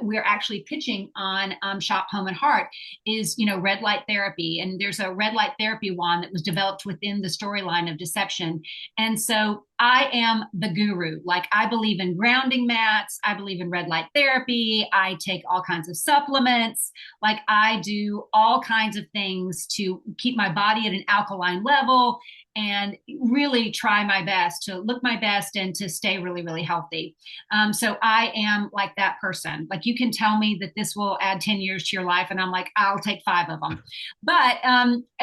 we're actually pitching on Shop Home and Heart is, red light therapy. And there's a red light therapy wand that was developed within the storyline of Deception. And so I am the guru. Like, I believe in grounding mats, I believe in red light therapy, I take all kinds of supplements. Like, I do all kinds of things to keep my body at an alkaline level and really try my best to look my best and to stay really, really healthy. So I am like that person. Like you can tell me that this will add 10 years to your life, and I'm like, I'll take 5 of them. But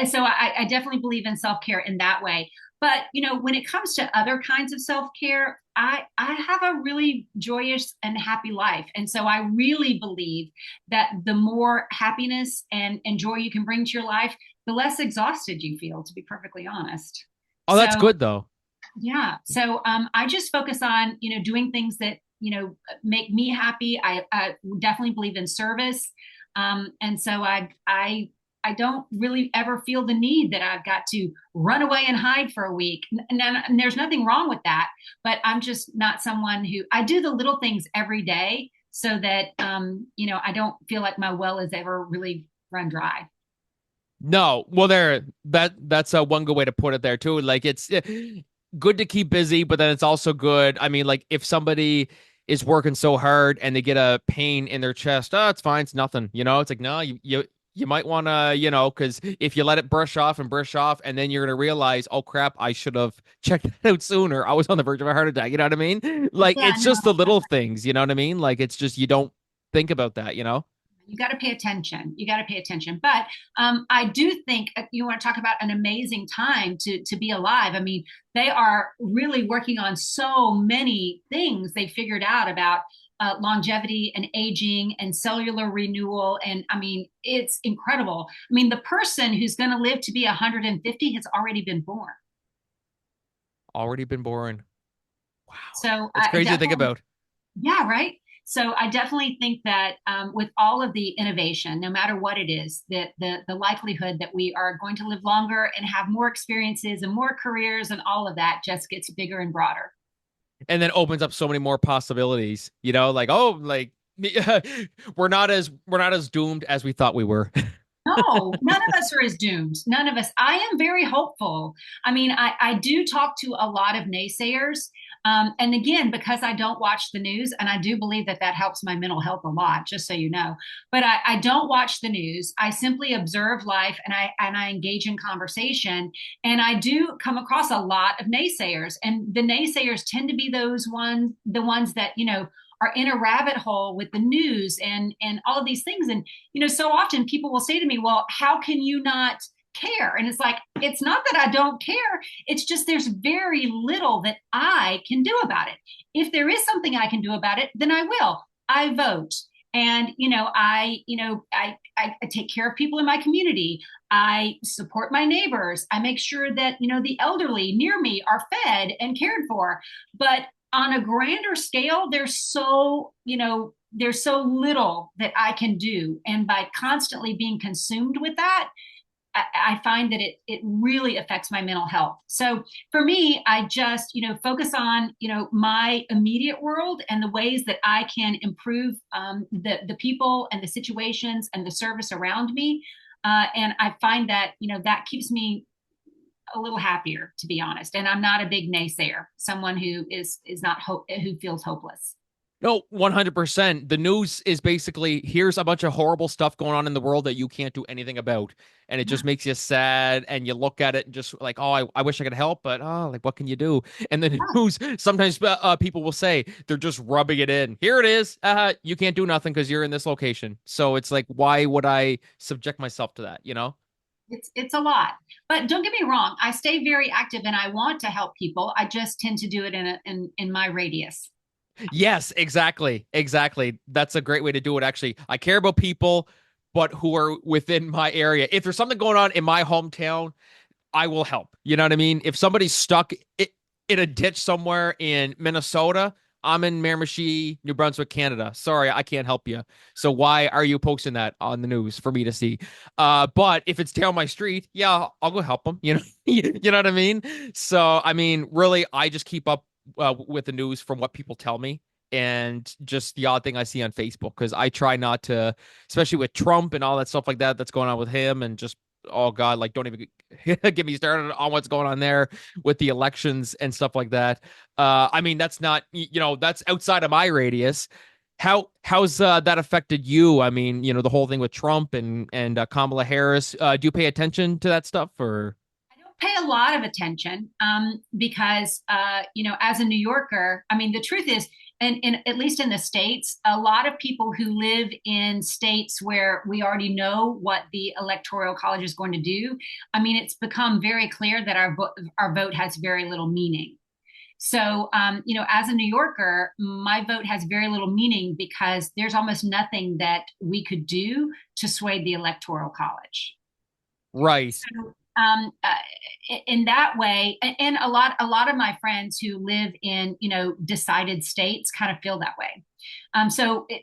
so I definitely believe in self care in that way. But when it comes to other kinds of self care, I have a really joyous and happy life, and so I really believe that the more happiness and joy you can bring to your life, the less exhausted you feel, to be perfectly honest. Oh, that's So good though. yeah, so I just focus on doing things that make me happy. I definitely believe in service, and so I don't really ever feel the need that I've got to run away and hide for a week. And there's nothing wrong with that, but I'm just not someone who I do the little things every day so that I don't feel like my well is ever really run dry. No, well, that's a one good way to put it there too. Like it's good to keep busy, but then it's also good. I mean, like if somebody is working so hard and they get a pain in their chest, oh, it's fine, it's nothing. It's like no, you might want to, because if you let it brush off, and then you're gonna realize, oh crap, I should have checked that out sooner. I was on the verge of a heart attack. You know what I mean? Like Yeah, it's no, just the little things. You know what I mean? Like it's just you don't think about that. You got to pay attention. You got to pay attention. But I do think you want to talk about an amazing time to be alive. I mean, they are really working on so many things they figured out about longevity and aging and cellular renewal. And I mean, it's incredible. I mean, the person who's going to live to be 150 has already been born. Already been born. Wow. So That's I crazy to think definitely, about. yeah, right. So I definitely think that with all of the innovation, no matter what it is, that the likelihood that we are going to live longer and have more experiences and more careers and all of that just gets bigger and broader. And then opens up so many more possibilities, like, oh, like we're not as doomed as we thought we were. No, none of us are as doomed. None of us. I am very hopeful. I mean, I do talk to a lot of naysayers. And again, because I don't watch the news, and I do believe that that helps my mental health a lot, just so you know. But I don't watch the news. I simply observe life and I engage in conversation. And I do come across a lot of naysayers. And the naysayers tend to be the ones that, are in a rabbit hole with the news and all of these things. And so often people will say to me, well, how can you not care? And it's like, it's not that I don't care. It's just there's very little that I can do about it. If there is something I can do about it, then I will. I vote. And I take care of people in my community. I support my neighbors. I make sure that the elderly near me are fed and cared for. But on a grander scale, there's so little that I can do. And by constantly being consumed with that, I find that it really affects my mental health. So for me, I just, focus on, my immediate world and the ways that I can improve the people and the situations and the service around me. And I find that, that keeps me a little happier, to be honest. And I'm not a big naysayer, someone who is not who feels hopeless. No, 100%. The news is basically here's a bunch of horrible stuff going on in the world that you can't do anything about. And it Yeah. just makes you sad. And you look at it and just like, oh, I wish I could help, but oh, like, what can you do? And the news, sometimes people will say they're just rubbing it in. Here it is. You can't do nothing because you're in this location. So it's like, why would I subject myself to that, It's a lot, but don't get me wrong. I stay very active and I want to help people. I just tend to do it in my radius. Yes, exactly. Exactly. That's a great way to do it, actually. I care about people, but who are within my area. If there's something going on in my hometown, I will help. You know what I mean? If somebody's stuck in a ditch somewhere in Minnesota, I'm in Miramichi, New Brunswick, Canada. Sorry, I can't help you. So why are you posting that on the news for me to see? But if it's down my street, yeah, I'll go help them. You know what I mean? So I mean, really, I just keep up with the news from what people tell me. And just the odd thing I see on Facebook, because I try not to, especially with Trump and all that stuff like that that's going on with him, and just oh god, like don't even get me started on what's going on there with the elections and stuff like that. I mean, that's not, that's outside of my radius. How's that affected you? I mean, the whole thing with Trump and Kamala Harris. Do you pay attention to that stuff or? I don't pay a lot of attention because, as a New Yorker, I mean, the truth is, and at least in the States, a lot of people who live in states where we already know what the Electoral College is going to do, I mean, it's become very clear that our vote has very little meaning. So, as a New Yorker, my vote has very little meaning because there's almost nothing that we could do to sway the Electoral College. Right. So, in that way, and a lot of my friends who live in decided states kind of feel that way.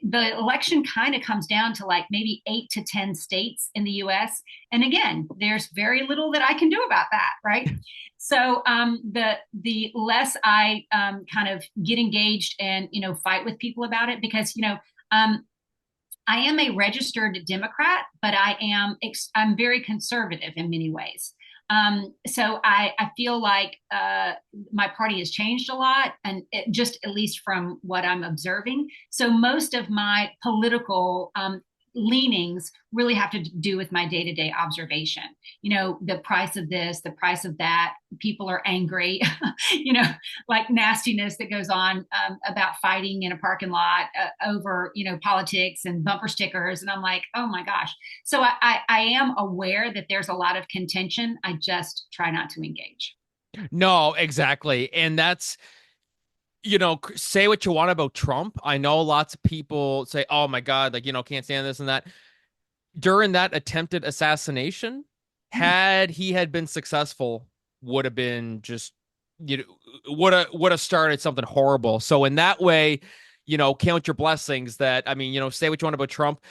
The election kind of comes down to like maybe 8 to 10 states in the U.S. And again, there's very little that I can do about that, right? So the less I kind of get engaged and fight with people about it, because um, I am a registered Democrat, but I'm very conservative in many ways. So I feel like my party has changed a lot, and just at least from what I'm observing. So most of my political leanings really have to do with my day-to-day observation. The price of this, the price of that, people are angry, like nastiness that goes on about fighting in a parking lot over politics and bumper stickers, and I'm like, oh my gosh. So I am aware that there's a lot of contention. I just try not to engage. No, exactly. And that's, say what you want about Trump. I know lots of people say, oh my God, like, can't stand this and that. During that attempted assassination, had he had been successful, would have been just, would have started something horrible. So in that way, count your blessings that, I mean, say what you want about Trump,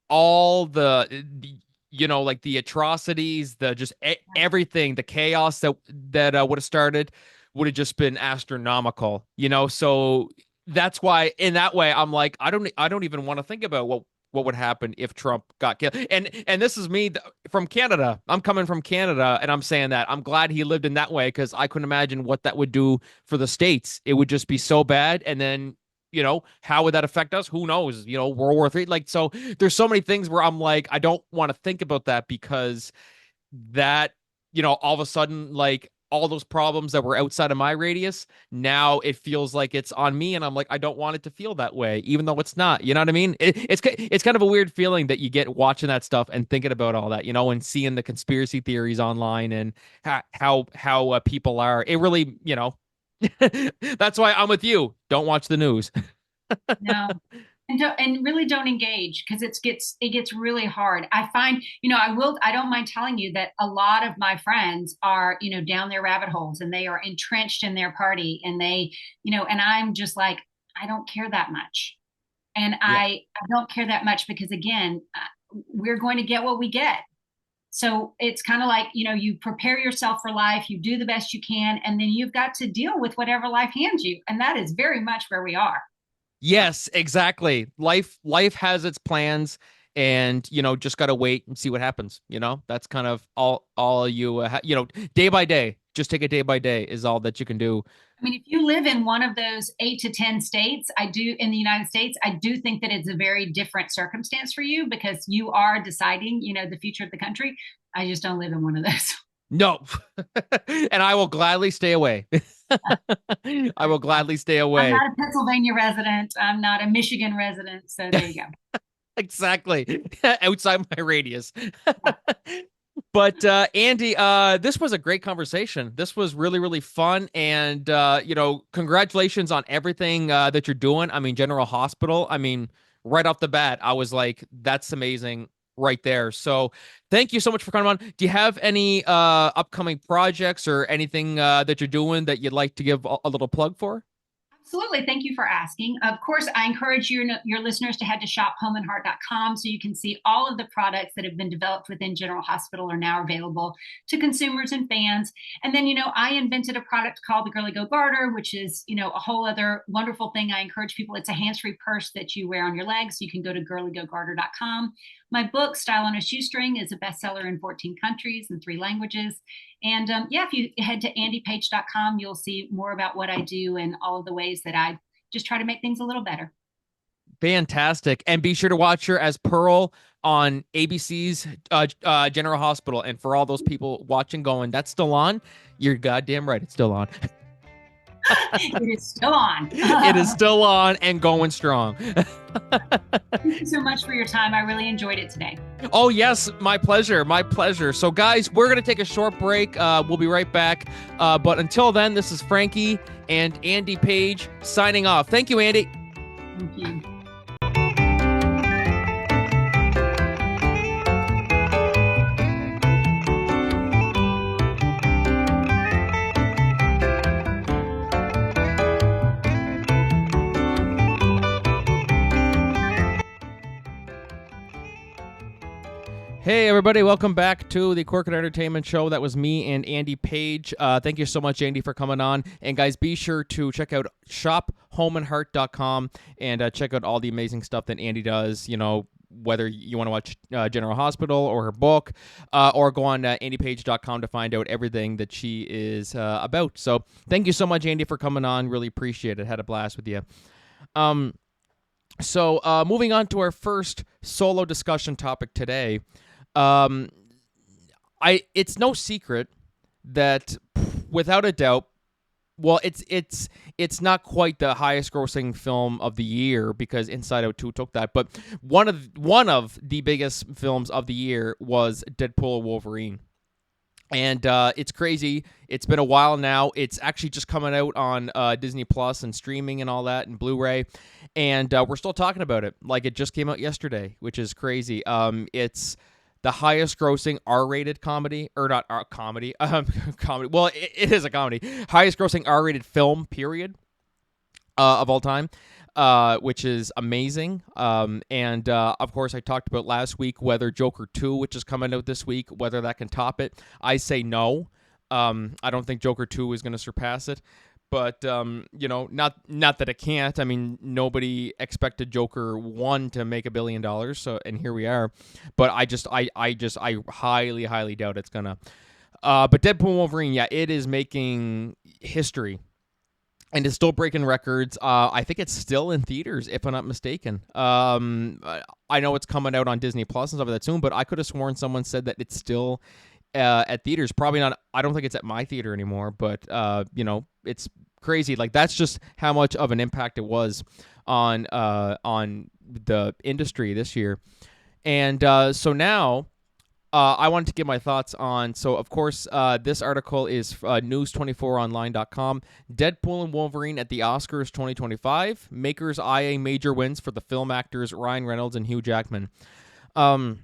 all like the atrocities, the just everything, the chaos that would have started would have just been astronomical, so that's why in that way I'm like, I don't even want to think about what would happen if Trump got killed. And this is me from Canada. I'm coming from Canada, and I'm saying that I'm glad he lived in that way, because I couldn't imagine what that would do for the States. It would just be so bad. And then, how would that affect us? Who knows? World War III. Like, so there's so many things where I'm like, I don't want to think about that, because that, all of a sudden, like, all those problems that were outside of my radius, now it feels like it's on me, and I'm like, I don't want it to feel that way, even though it's not. You know what I mean? It's kind of a weird feeling that you get watching that stuff and thinking about all that, and seeing the conspiracy theories online and how people are. It really, that's why I'm with you. Don't watch the news. No. And really don't engage, because it gets really hard. I find, I don't mind telling you that a lot of my friends are, down their rabbit holes, and they are entrenched in their party, and and I'm just like, I don't care that much. And Yeah. I don't care that much because, again, we're going to get what we get. So it's kind of like, you prepare yourself for life, you do the best you can, and then you've got to deal with whatever life hands you. And that is very much where we are. Yes, exactly. Life has its plans, and just got to wait and see what happens. That's kind of all you day by day. Just take it day by day is all that you can do. I mean, if you live in one of those 8 to 10 states, in the United States, I do think that it's a very different circumstance for you, because you are deciding, the future of the country. I just don't live in one of those. No. And I will gladly stay away. I will gladly stay I'm away. not a Pennsylvania resident. I'm not a Michigan resident. So there you go. Exactly. Outside my radius. But Andy, this was a great conversation. This was really, really fun, and congratulations on everything that you're doing. I mean, General Hospital. I mean, right off the bat, I was like, "That's amazing." Right there. So, thank you so much for coming on. Do you have any upcoming projects or anything that you're doing that you'd like to give a little plug for? Absolutely. Thank you for asking. Of course, I encourage your listeners to head to shophomeandheart.com so you can see all of the products that have been developed within General Hospital are now available to consumers and fans. And then, I invented a product called the Girly Go Garter, which is, a whole other wonderful thing. I encourage people. It's a hands-free purse that you wear on your legs. You can go to girlygogarter.com. My book, Style on a Shoestring, is a bestseller in 14 countries and 3 languages. And if you head to andypaige.com, you'll see more about what I do and all of the ways that I just try to make things a little better. Fantastic. And be sure to watch her as Pearl on ABC's General Hospital. And for all those people watching going, that's still on, you're goddamn right. It's still on. It is still on. It is still on and going strong. Thank you so much for your time. I really enjoyed it today. Oh, yes. My pleasure. My pleasure. So, guys, we're going to take a short break. We'll be right back. But until then, this is Frankie and Andy Paige signing off. Thank you, Andy. Thank you. Hey, everybody. Welcome back to the Corporate Entertainment Show. That was me and Andy Paige. Thank you so much, Andy, for coming on. And, guys, be sure to check out shophomeandheart.com and check out all the amazing stuff that Andy does, whether you want to watch General Hospital or her book, or go on andypage.com to find out everything that she is about. So thank you so much, Andy, for coming on. Really appreciate it. Had a blast with you. So moving on to our first solo discussion topic today, um, it's no secret that without a doubt, well, it's not quite the highest grossing film of the year because Inside Out 2 took that, but one of the biggest films of the year was Deadpool and Wolverine. And it's crazy. It's been a while now. It's actually just coming out on Disney Plus and streaming and all that and Blu-ray, and we're still talking about it. Like it just came out yesterday, which is crazy. It's the highest grossing R-rated comedy, or not comedy, comedy. Well, it is a comedy. Highest grossing R-rated film, period, of all time, which is amazing. And of course, I talked about last week whether Joker 2, which is coming out this week, whether that can top it. I say no. I don't think Joker 2 is going to surpass it. But not that it can't. I mean, nobody expected Joker 1 to make $1 billion, so and here we are. But I highly, highly doubt it's gonna. But Deadpool and Wolverine, yeah, it is making history and is still breaking records. I think it's still in theaters, if I'm not mistaken. I know it's coming out on Disney Plus and stuff like that soon, but I could have sworn someone said that it's still at theaters. Probably not. I don't think it's at my theater anymore, but it's crazy. Like that's just how much of an impact it was on the industry this year. And so now I wanted to give my thoughts on. So, of course, this article is news24online.com. Deadpool and Wolverine at the Oscars 2025. Makers eye major wins for the film actors Ryan Reynolds and Hugh Jackman. So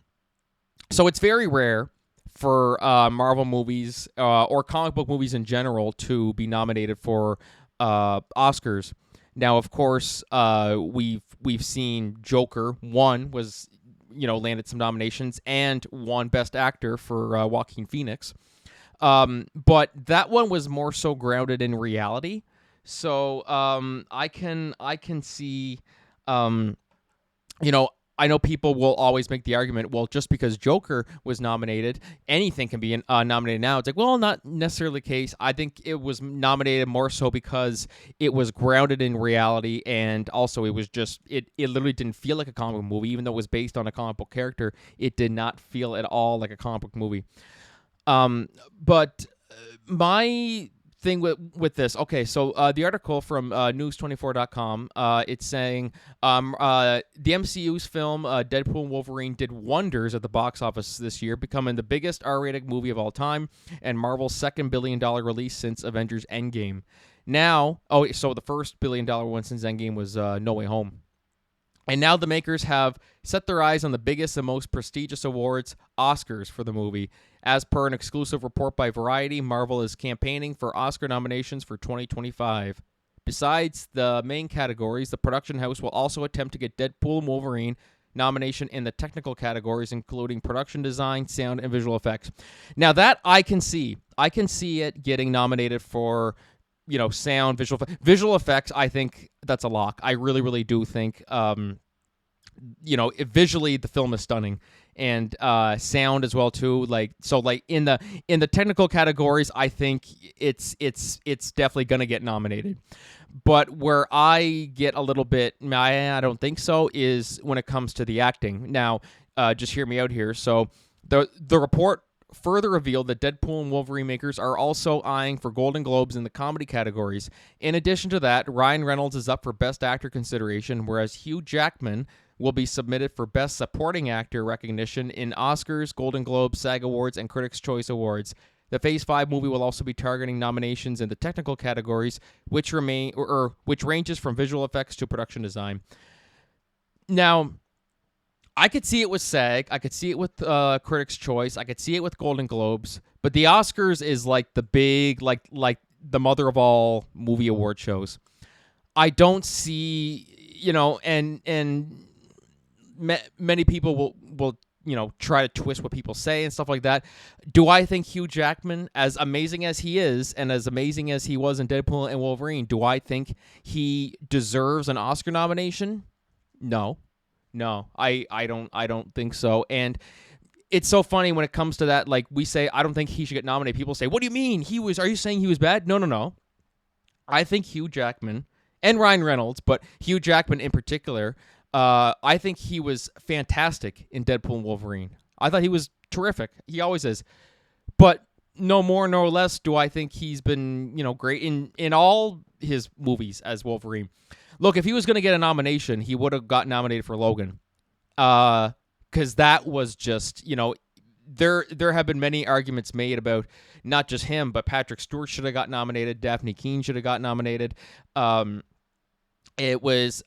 it's very rare for Marvel movies or comic book movies in general to be nominated for Oscars. Now, of course, we've seen Joker. One was landed some nominations and won Best Actor for Joaquin Phoenix. But that one was more so grounded in reality. So I can see, I know people will always make the argument, well, just because Joker was nominated, anything can be nominated now. It's like, well, not necessarily the case. I think it was nominated more so because it was grounded in reality, and also it was just, it literally didn't feel like a comic book movie. Even though it was based on a comic book character, it did not feel at all like a comic book movie. But my thing with this. Okay, so the article from news24.com, it's saying the MCU's film Deadpool and Wolverine did wonders at the box office this year, becoming the biggest R-rated movie of all time and Marvel's second $1 billion release since Avengers Endgame. Now, so the first $1 billion one since Endgame was No Way Home. And now the makers have set their eyes on the biggest and most prestigious awards, Oscars, for the movie. As per an exclusive report by Variety, Marvel is campaigning for Oscar nominations for 2025. Besides the main categories, the production house will also attempt to get Deadpool and Wolverine nomination in the technical categories, including production design, sound, and visual effects. Now that I can see. I can see it getting nominated for sound, visual effects. I think that's a lock. I really, really do think, visually the film is stunning, and sound as well too. Like in the technical categories, I think it's definitely gonna get nominated. But where I get a little bit, I don't think so, is when it comes to the acting. Now, just hear me out here. So the report further revealed that Deadpool and Wolverine makers are also eyeing for Golden Globes in the comedy categories. In addition to that, Ryan Reynolds is up for Best Actor consideration, whereas Hugh Jackman will be submitted for Best Supporting Actor recognition in Oscars, Golden Globes, SAG Awards, and Critics' Choice Awards. The Phase 5 movie will also be targeting nominations in the technical categories, which ranges from visual effects to production design. Now, I could see it with SAG. I could see it with Critics' Choice. I could see it with Golden Globes. But the Oscars is like the big, like the mother of all movie award shows. I don't see, and many people will try to twist what people say and stuff like that. Do I think Hugh Jackman, as amazing as he is and as amazing as he was in Deadpool and Wolverine, do I think he deserves an Oscar nomination? No, I don't think so. And it's so funny when it comes to that. Like we say, I don't think he should get nominated. People say, "What do you mean? Are you saying he was bad?" No. I think Hugh Jackman and Ryan Reynolds, but Hugh Jackman in particular, I think he was fantastic in Deadpool and Wolverine. I thought he was terrific. He always is. But no more, no less do I think he's been, great in all his movies as Wolverine. Look, if he was going to get a nomination, he would have got nominated for Logan. Because that was just, there have been many arguments made about not just him, but Patrick Stewart should have got nominated. Daphne Keane should have got nominated. It was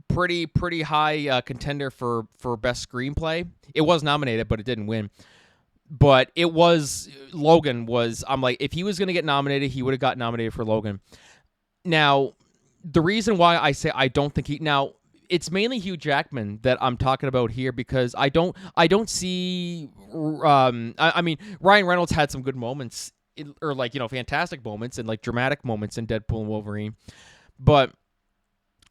pretty high contender for best screenplay. It was nominated, but it didn't win. But it was Logan was. I'm like, if he was going to get nominated, he would have got nominated for Logan. Now, the reason why I say I don't think it's mainly Hugh Jackman that I'm talking about here because I don't see. I mean, Ryan Reynolds had some good moments, or fantastic moments and dramatic moments in Deadpool and Wolverine, but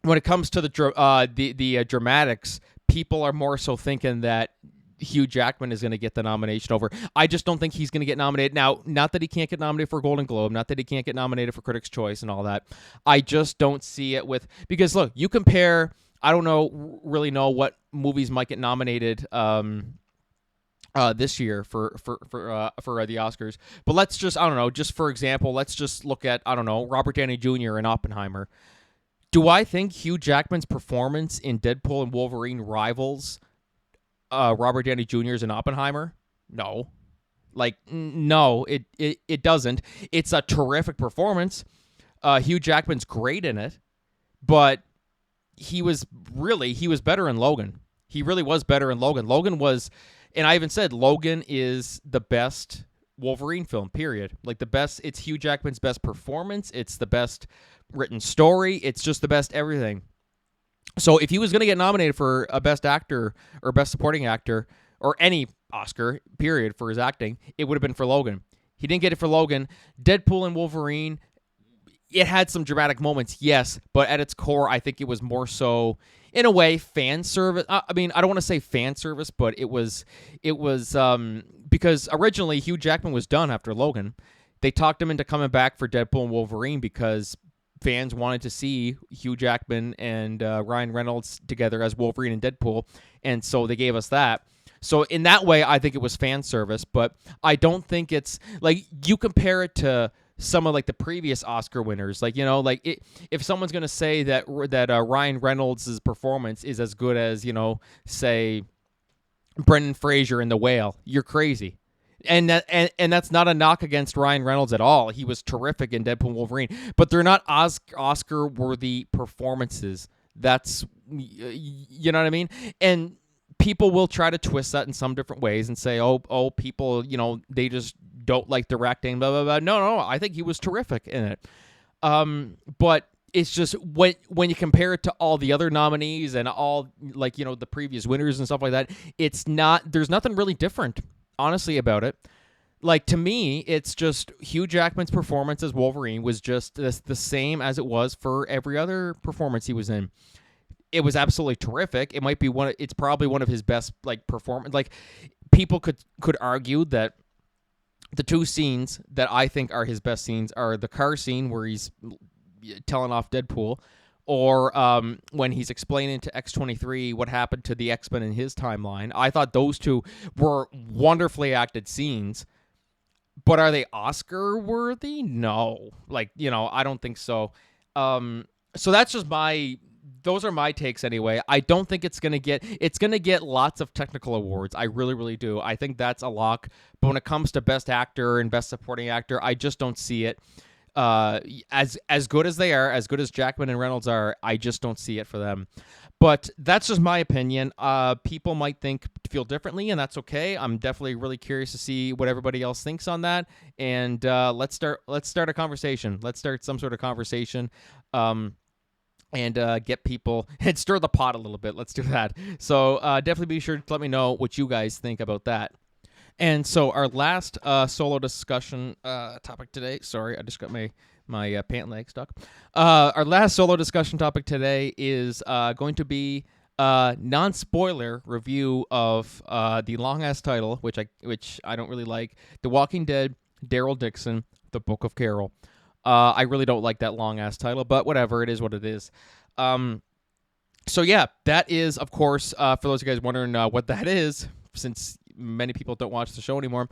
when it comes to the dramatics, people are more so thinking that Hugh Jackman is going to get the nomination over. I just don't think he's going to get nominated. Now, not that he can't get nominated for a Golden Globe, not that he can't get nominated for Critics' Choice and all that. I just don't see it because look, you compare. I don't really know what movies might get nominated this year for the Oscars. But let's just just for example, let's just look at Robert Downey Jr. in Oppenheimer. Do I think Hugh Jackman's performance in Deadpool and Wolverine rivals Robert Downey Jr.'s in Oppenheimer? No. No, it doesn't. It's a terrific performance. Hugh Jackman's great in it, but he was better in Logan. He really was better in Logan. Logan was, and I even said Logan is the best Wolverine film, period. The best, it's Hugh Jackman's best performance. It's the best written story. It's just the best everything. So if he was going to get nominated for a Best Actor or Best Supporting Actor or any Oscar, period, for his acting, it would have been for Logan. He didn't get it for Logan. Deadpool and Wolverine, it had some dramatic moments, yes, but at its core, I think it was more so, in a way, fan service. I mean, I don't want to say fan service, but it was because originally Hugh Jackman was done after Logan. They talked him into coming back for Deadpool and Wolverine because fans wanted to see Hugh Jackman and Ryan Reynolds together as Wolverine and Deadpool, and so they gave us that. So in that way, I think it was fan service, but I don't think it's you compare it to some of the previous Oscar winners, if someone's going to say that Ryan Reynolds' performance is as good as say Brendan Fraser in The Whale, you're crazy. And that's not a knock against Ryan Reynolds at all. He was terrific in Deadpool and Wolverine, but they're not Oscar-worthy performances. That's, you know what I mean? And people will try to twist that in some different ways and say, oh, people, they just don't like directing, blah, blah, blah. No, I think he was terrific in it. But it's just when you compare it to all the other nominees and all the previous winners and stuff like that, there's nothing really different, honestly, about it. To me, it's just Hugh Jackman's performance as Wolverine was just the same as it was for every other performance he was in. It was absolutely terrific. It might be it's probably one of his best performance. People could argue that the two scenes that I think are his best scenes are the car scene where he's telling off Deadpool, or when he's explaining to X-23 what happened to the X-Men in his timeline. I thought those two were wonderfully acted scenes, but are they Oscar-worthy? No. I don't think so. So that's just those are my takes anyway. I don't think it's going to get lots of technical awards. I really, really do. I think that's a lock. But when it comes to Best Actor and Best Supporting Actor, I just don't see it. As good as they are, as good as Jackman and Reynolds are, I just don't see it for them. But that's just my opinion. People might feel differently, and that's okay. I'm definitely really curious to see what everybody else thinks on that. And let's start a conversation. Let's start some sort of conversation. And get people and stir the pot a little bit. Let's do that. So definitely be sure to let me know what you guys think about that. And so our last solo discussion topic today. Sorry, I just got my pant leg stuck. Our last solo discussion topic today is going to be non-spoiler review of the long-ass title, which I don't really like, The Walking Dead, Daryl Dixon, The Book of Carol. I really don't like that long-ass title, but whatever, it is what it is. So yeah, that is, of course, for those of you guys wondering what that is, since many people don't watch the show anymore.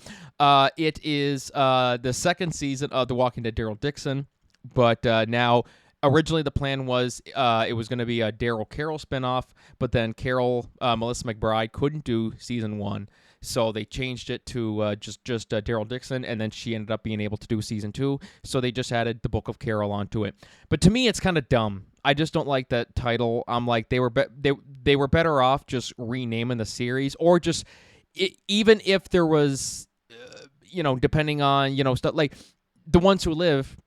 It is the second season of The Walking Dead Daryl Dixon, but now originally the plan was it was going to be a Daryl Carroll spinoff, but then Carol Melissa McBride couldn't do season one, so they changed it to just Daryl Dixon, and then she ended up being able to do season two. So they just added the Book of Carol onto it. But to me, it's kind of dumb. I just don't like that title. I'm like they were better off just renaming the series, or just even if there was, depending on stuff like The Ones Who Live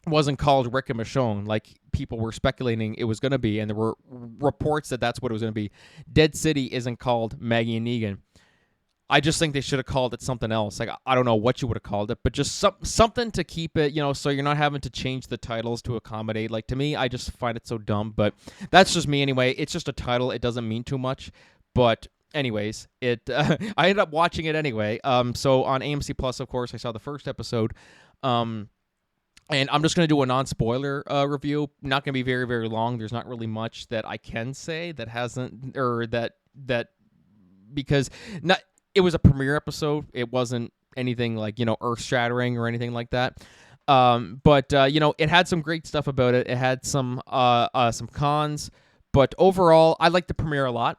wasn't called Rick and Michonne like people were speculating it was going to be, and there were reports that that's what it was going to be. Dead City isn't called Maggie and Negan. I just think they should have called it something else. Like, I don't know what you would have called it, but just something to keep it, so you're not having to change the titles to accommodate. Like, to me, I just find it so dumb, but that's just me anyway. It's just a title. It doesn't mean too much, but anyways, I ended up watching it anyway. So on AMC Plus, of course, I saw the first episode. And I'm just going to do a non-spoiler review. Not going to be very, very long. There's not really much that I can say that hasn't, or that because not it was a premiere episode. It wasn't anything like earth-shattering or anything like that. But it had some great stuff about it. It had some cons, but overall, I liked the premiere a lot.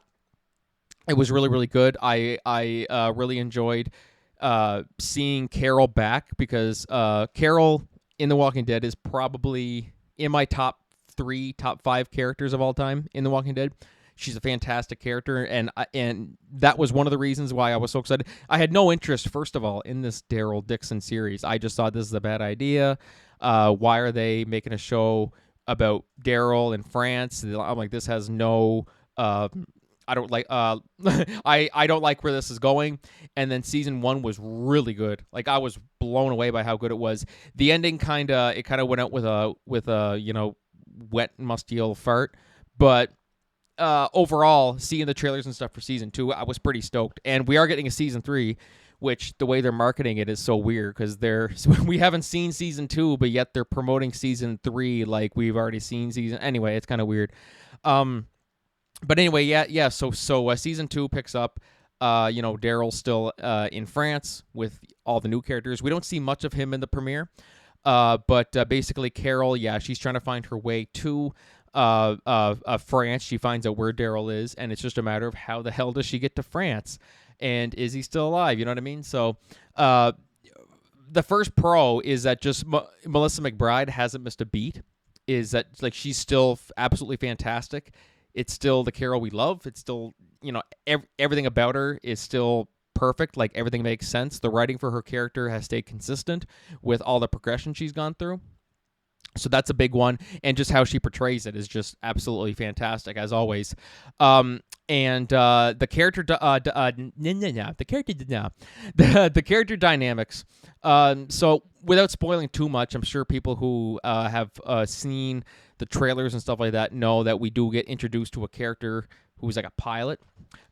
It was really, really good. I really enjoyed seeing Carol back, because Carol in The Walking Dead is probably in my top 5 characters of all time in The Walking Dead. She's a fantastic character, and that was one of the reasons why I was so excited. I had no interest, first of all, in this Daryl Dixon series. I just thought this is a bad idea. Why are they making a show about Daryl in France? I'm like, this has no. I don't like. I don't like where this is going. And then season 1 was really good. Like, I was blown away by how good it was. The ending kind of went out with a wet musty old fart, but. Overall, seeing the trailers and stuff for season 2, I was pretty stoked. And we are getting a season 3, which the way they're marketing it is so weird, because we haven't seen season 2, but yet they're promoting season 3 like we've already seen season. Anyway, it's kind of weird. But anyway, yeah. So season 2 picks up. Daryl's still in France with all the new characters. We don't see much of him in the premiere. But basically, Carol, she's trying to find her way to France. She finds out where Daryl is, and it's just a matter of how the hell does she get to France, and is he still alive? You know what I mean? So the first pro is that just Melissa McBride hasn't missed a beat. Is that, like, she's still absolutely fantastic. It's still the Carol we love. It's still, everything about her is still perfect. Like, everything makes sense. The writing for her character has stayed consistent with all the progression she's gone through. So that's a big one, and just how she portrays it is just absolutely fantastic, as always. And the character, the character dynamics. So without spoiling too much, I'm sure people who have seen the trailers and stuff like that know that we do get introduced to a character who's like a pilot.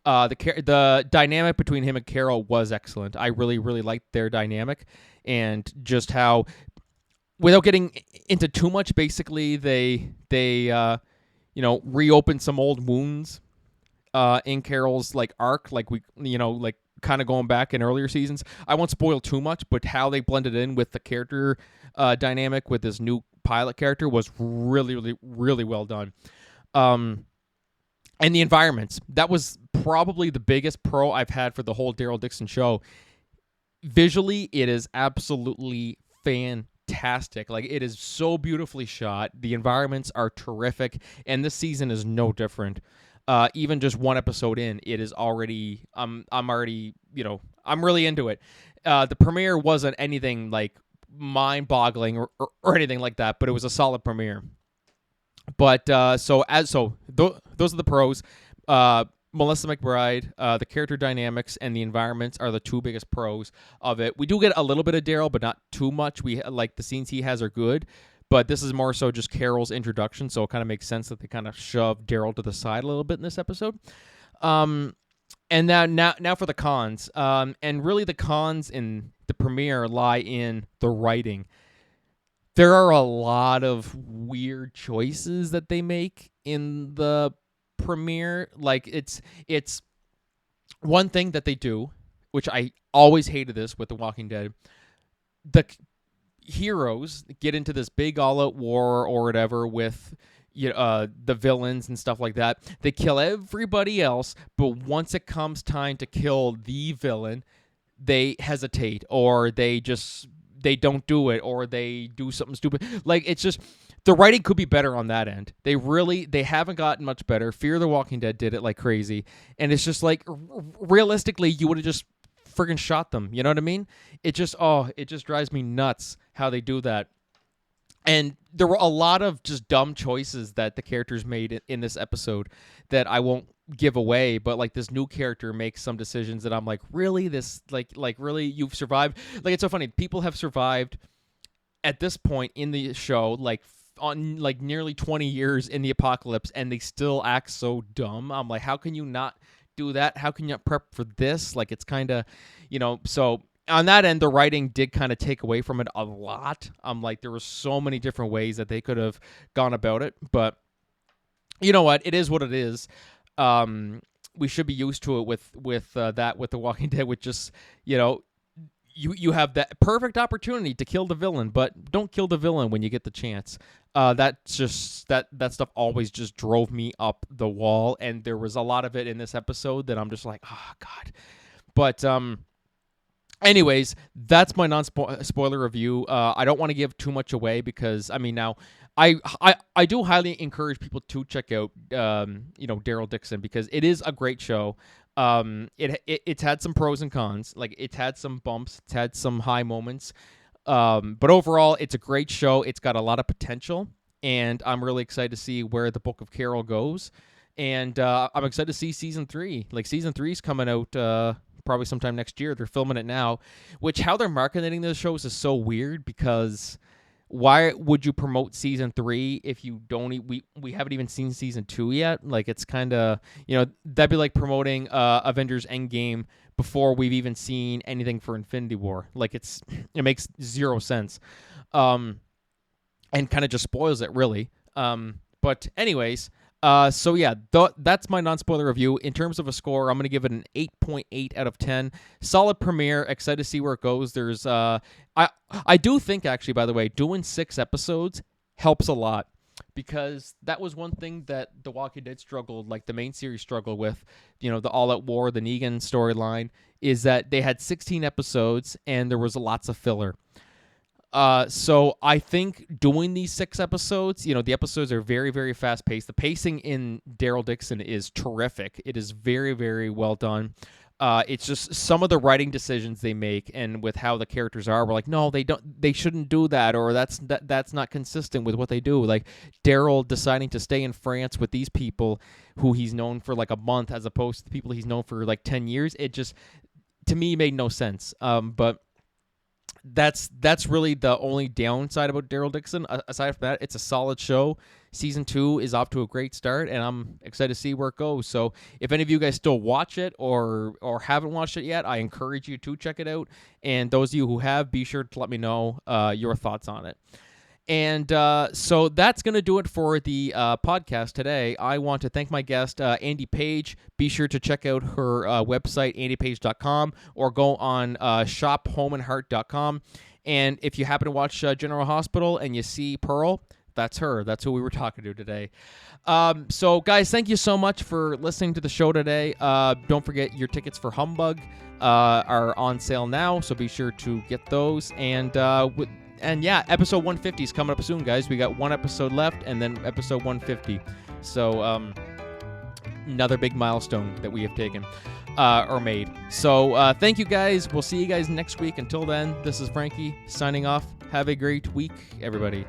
The dynamic between him and Carol was excellent. I really, really liked their dynamic, and just how, without getting into too much, basically they reopen some old wounds in Carol's arc, like kind of going back in earlier seasons. I won't spoil too much, but how they blended in with the character dynamic with this new pilot character was really, really, really well done. And the environments, that was probably the biggest pro I've had for the whole Daryl Dixon show. Visually, it is absolutely fantastic. Like, it is so beautifully shot. The environments are terrific, and this season is no different. Even just one episode in, it is already. I'm already. I'm really into it. The premiere wasn't anything like mind-boggling or anything like that, but it was a solid premiere. But those are the pros. Melissa McBride, the character dynamics and the environments are the two biggest pros of it. We do get a little bit of Daryl, but not too much. We like the scenes he has are good, but this is more so just Carol's introduction, so it kind of makes sense that they kind of shove Daryl to the side a little bit in this episode. And now for the cons. And really the cons in the premiere lie in the writing. There are a lot of weird choices that they make in the premiere, like it's one thing that they do, which I always hated this with The Walking Dead. The heroes get into this big all-out war or whatever with the villains and stuff like that. They kill everybody else, but once it comes time to kill the villain, they hesitate, or they don't do it, or they do something stupid. Like, it's just, the writing could be better on that end. They haven't gotten much better. Fear the Walking Dead did it like crazy, and it's just like, realistically, you would have just friggin' shot them. You know what I mean? It just drives me nuts how they do that. And there were a lot of just dumb choices that the characters made in this episode that I won't give away, but like this new character makes some decisions that I'm like, really? This like really, you've survived? Like, it's so funny. People have survived at this point in the show, like on like nearly 20 years in the apocalypse, and they still act so dumb. I'm like, how can you not do that? How can you not prep for this? Like, it's kind of, so on that end, the writing did kind of take away from it a lot. I'm like, there were so many different ways that they could have gone about it, but you know what? It is what it is. We should be used to it with The Walking Dead, with just, you have that perfect opportunity to kill the villain, but don't kill the villain when you get the chance. That's just that stuff always just drove me up the wall, and there was a lot of it in this episode that I'm just like, oh God. But anyways, that's my non-spoiler review. I don't want to give too much away because, I mean, now I do highly encourage people to check out Daryl Dixon, because it is a great show. It's had some pros and cons. Like, it's had some bumps, it's had some high moments. But overall, it's a great show. It's got a lot of potential, and I'm really excited to see where the Book of Carol goes. And I'm excited to see season 3. Like, season 3 is coming out probably sometime next year. They're filming it now, which, how they're marketing those shows is so weird, because why would you promote season 3 if you don't? We haven't even seen season 2 yet. Like, it's kind of, that'd be like promoting Avengers Endgame before we've even seen anything for Infinity War. Like, it makes zero sense, and kind of just spoils it, really. But anyways, so yeah, that's my non-spoiler review. In terms of a score, I'm going to give it an 8.8 out of 10. Solid premiere. Excited to see where it goes. There's I do think, actually, by the way, doing 6 episodes helps a lot, because that was one thing that The Walking Dead struggled, like the main series struggled with, the all-out war, the Negan storyline, is that they had 16 episodes and there was lots of filler. So I think doing these 6 episodes, the episodes are very, very fast paced. The pacing in Daryl Dixon is terrific. It is very, very well done. It's just some of the writing decisions they make, and with how the characters are, we're like, no, they shouldn't do that, or that's not consistent with what they do. Like, Daryl deciding to stay in France with these people who he's known for like a month, as opposed to the people he's known for like 10 years. It just, to me, made no sense. But that's really the only downside about Daryl Dixon. Aside from that, it's a solid show. Season 2 is off to a great start, and I'm excited to see where it goes. So if any of you guys still watch it or haven't watched it yet, I encourage you to check it out. And those of you who have, be sure to let me know your thoughts on it. And so that's going to do it for the podcast today. I want to thank my guest, Andy Paige. Be sure to check out her website, andypage.com, or go on shophomeandheart.com. And if you happen to watch General Hospital and you see Pearl, that's her. That's who we were talking to today. So, guys, thank you so much for listening to the show today. Don't forget, your tickets for Humbug are on sale now, so be sure to get those. And yeah, episode 150 is coming up soon, guys. We got 1 episode left, and then episode 150. So, another big milestone that we have taken or made. So, thank you, guys. We'll see you guys next week. Until then, this is Frankie signing off. Have a great week, everybody.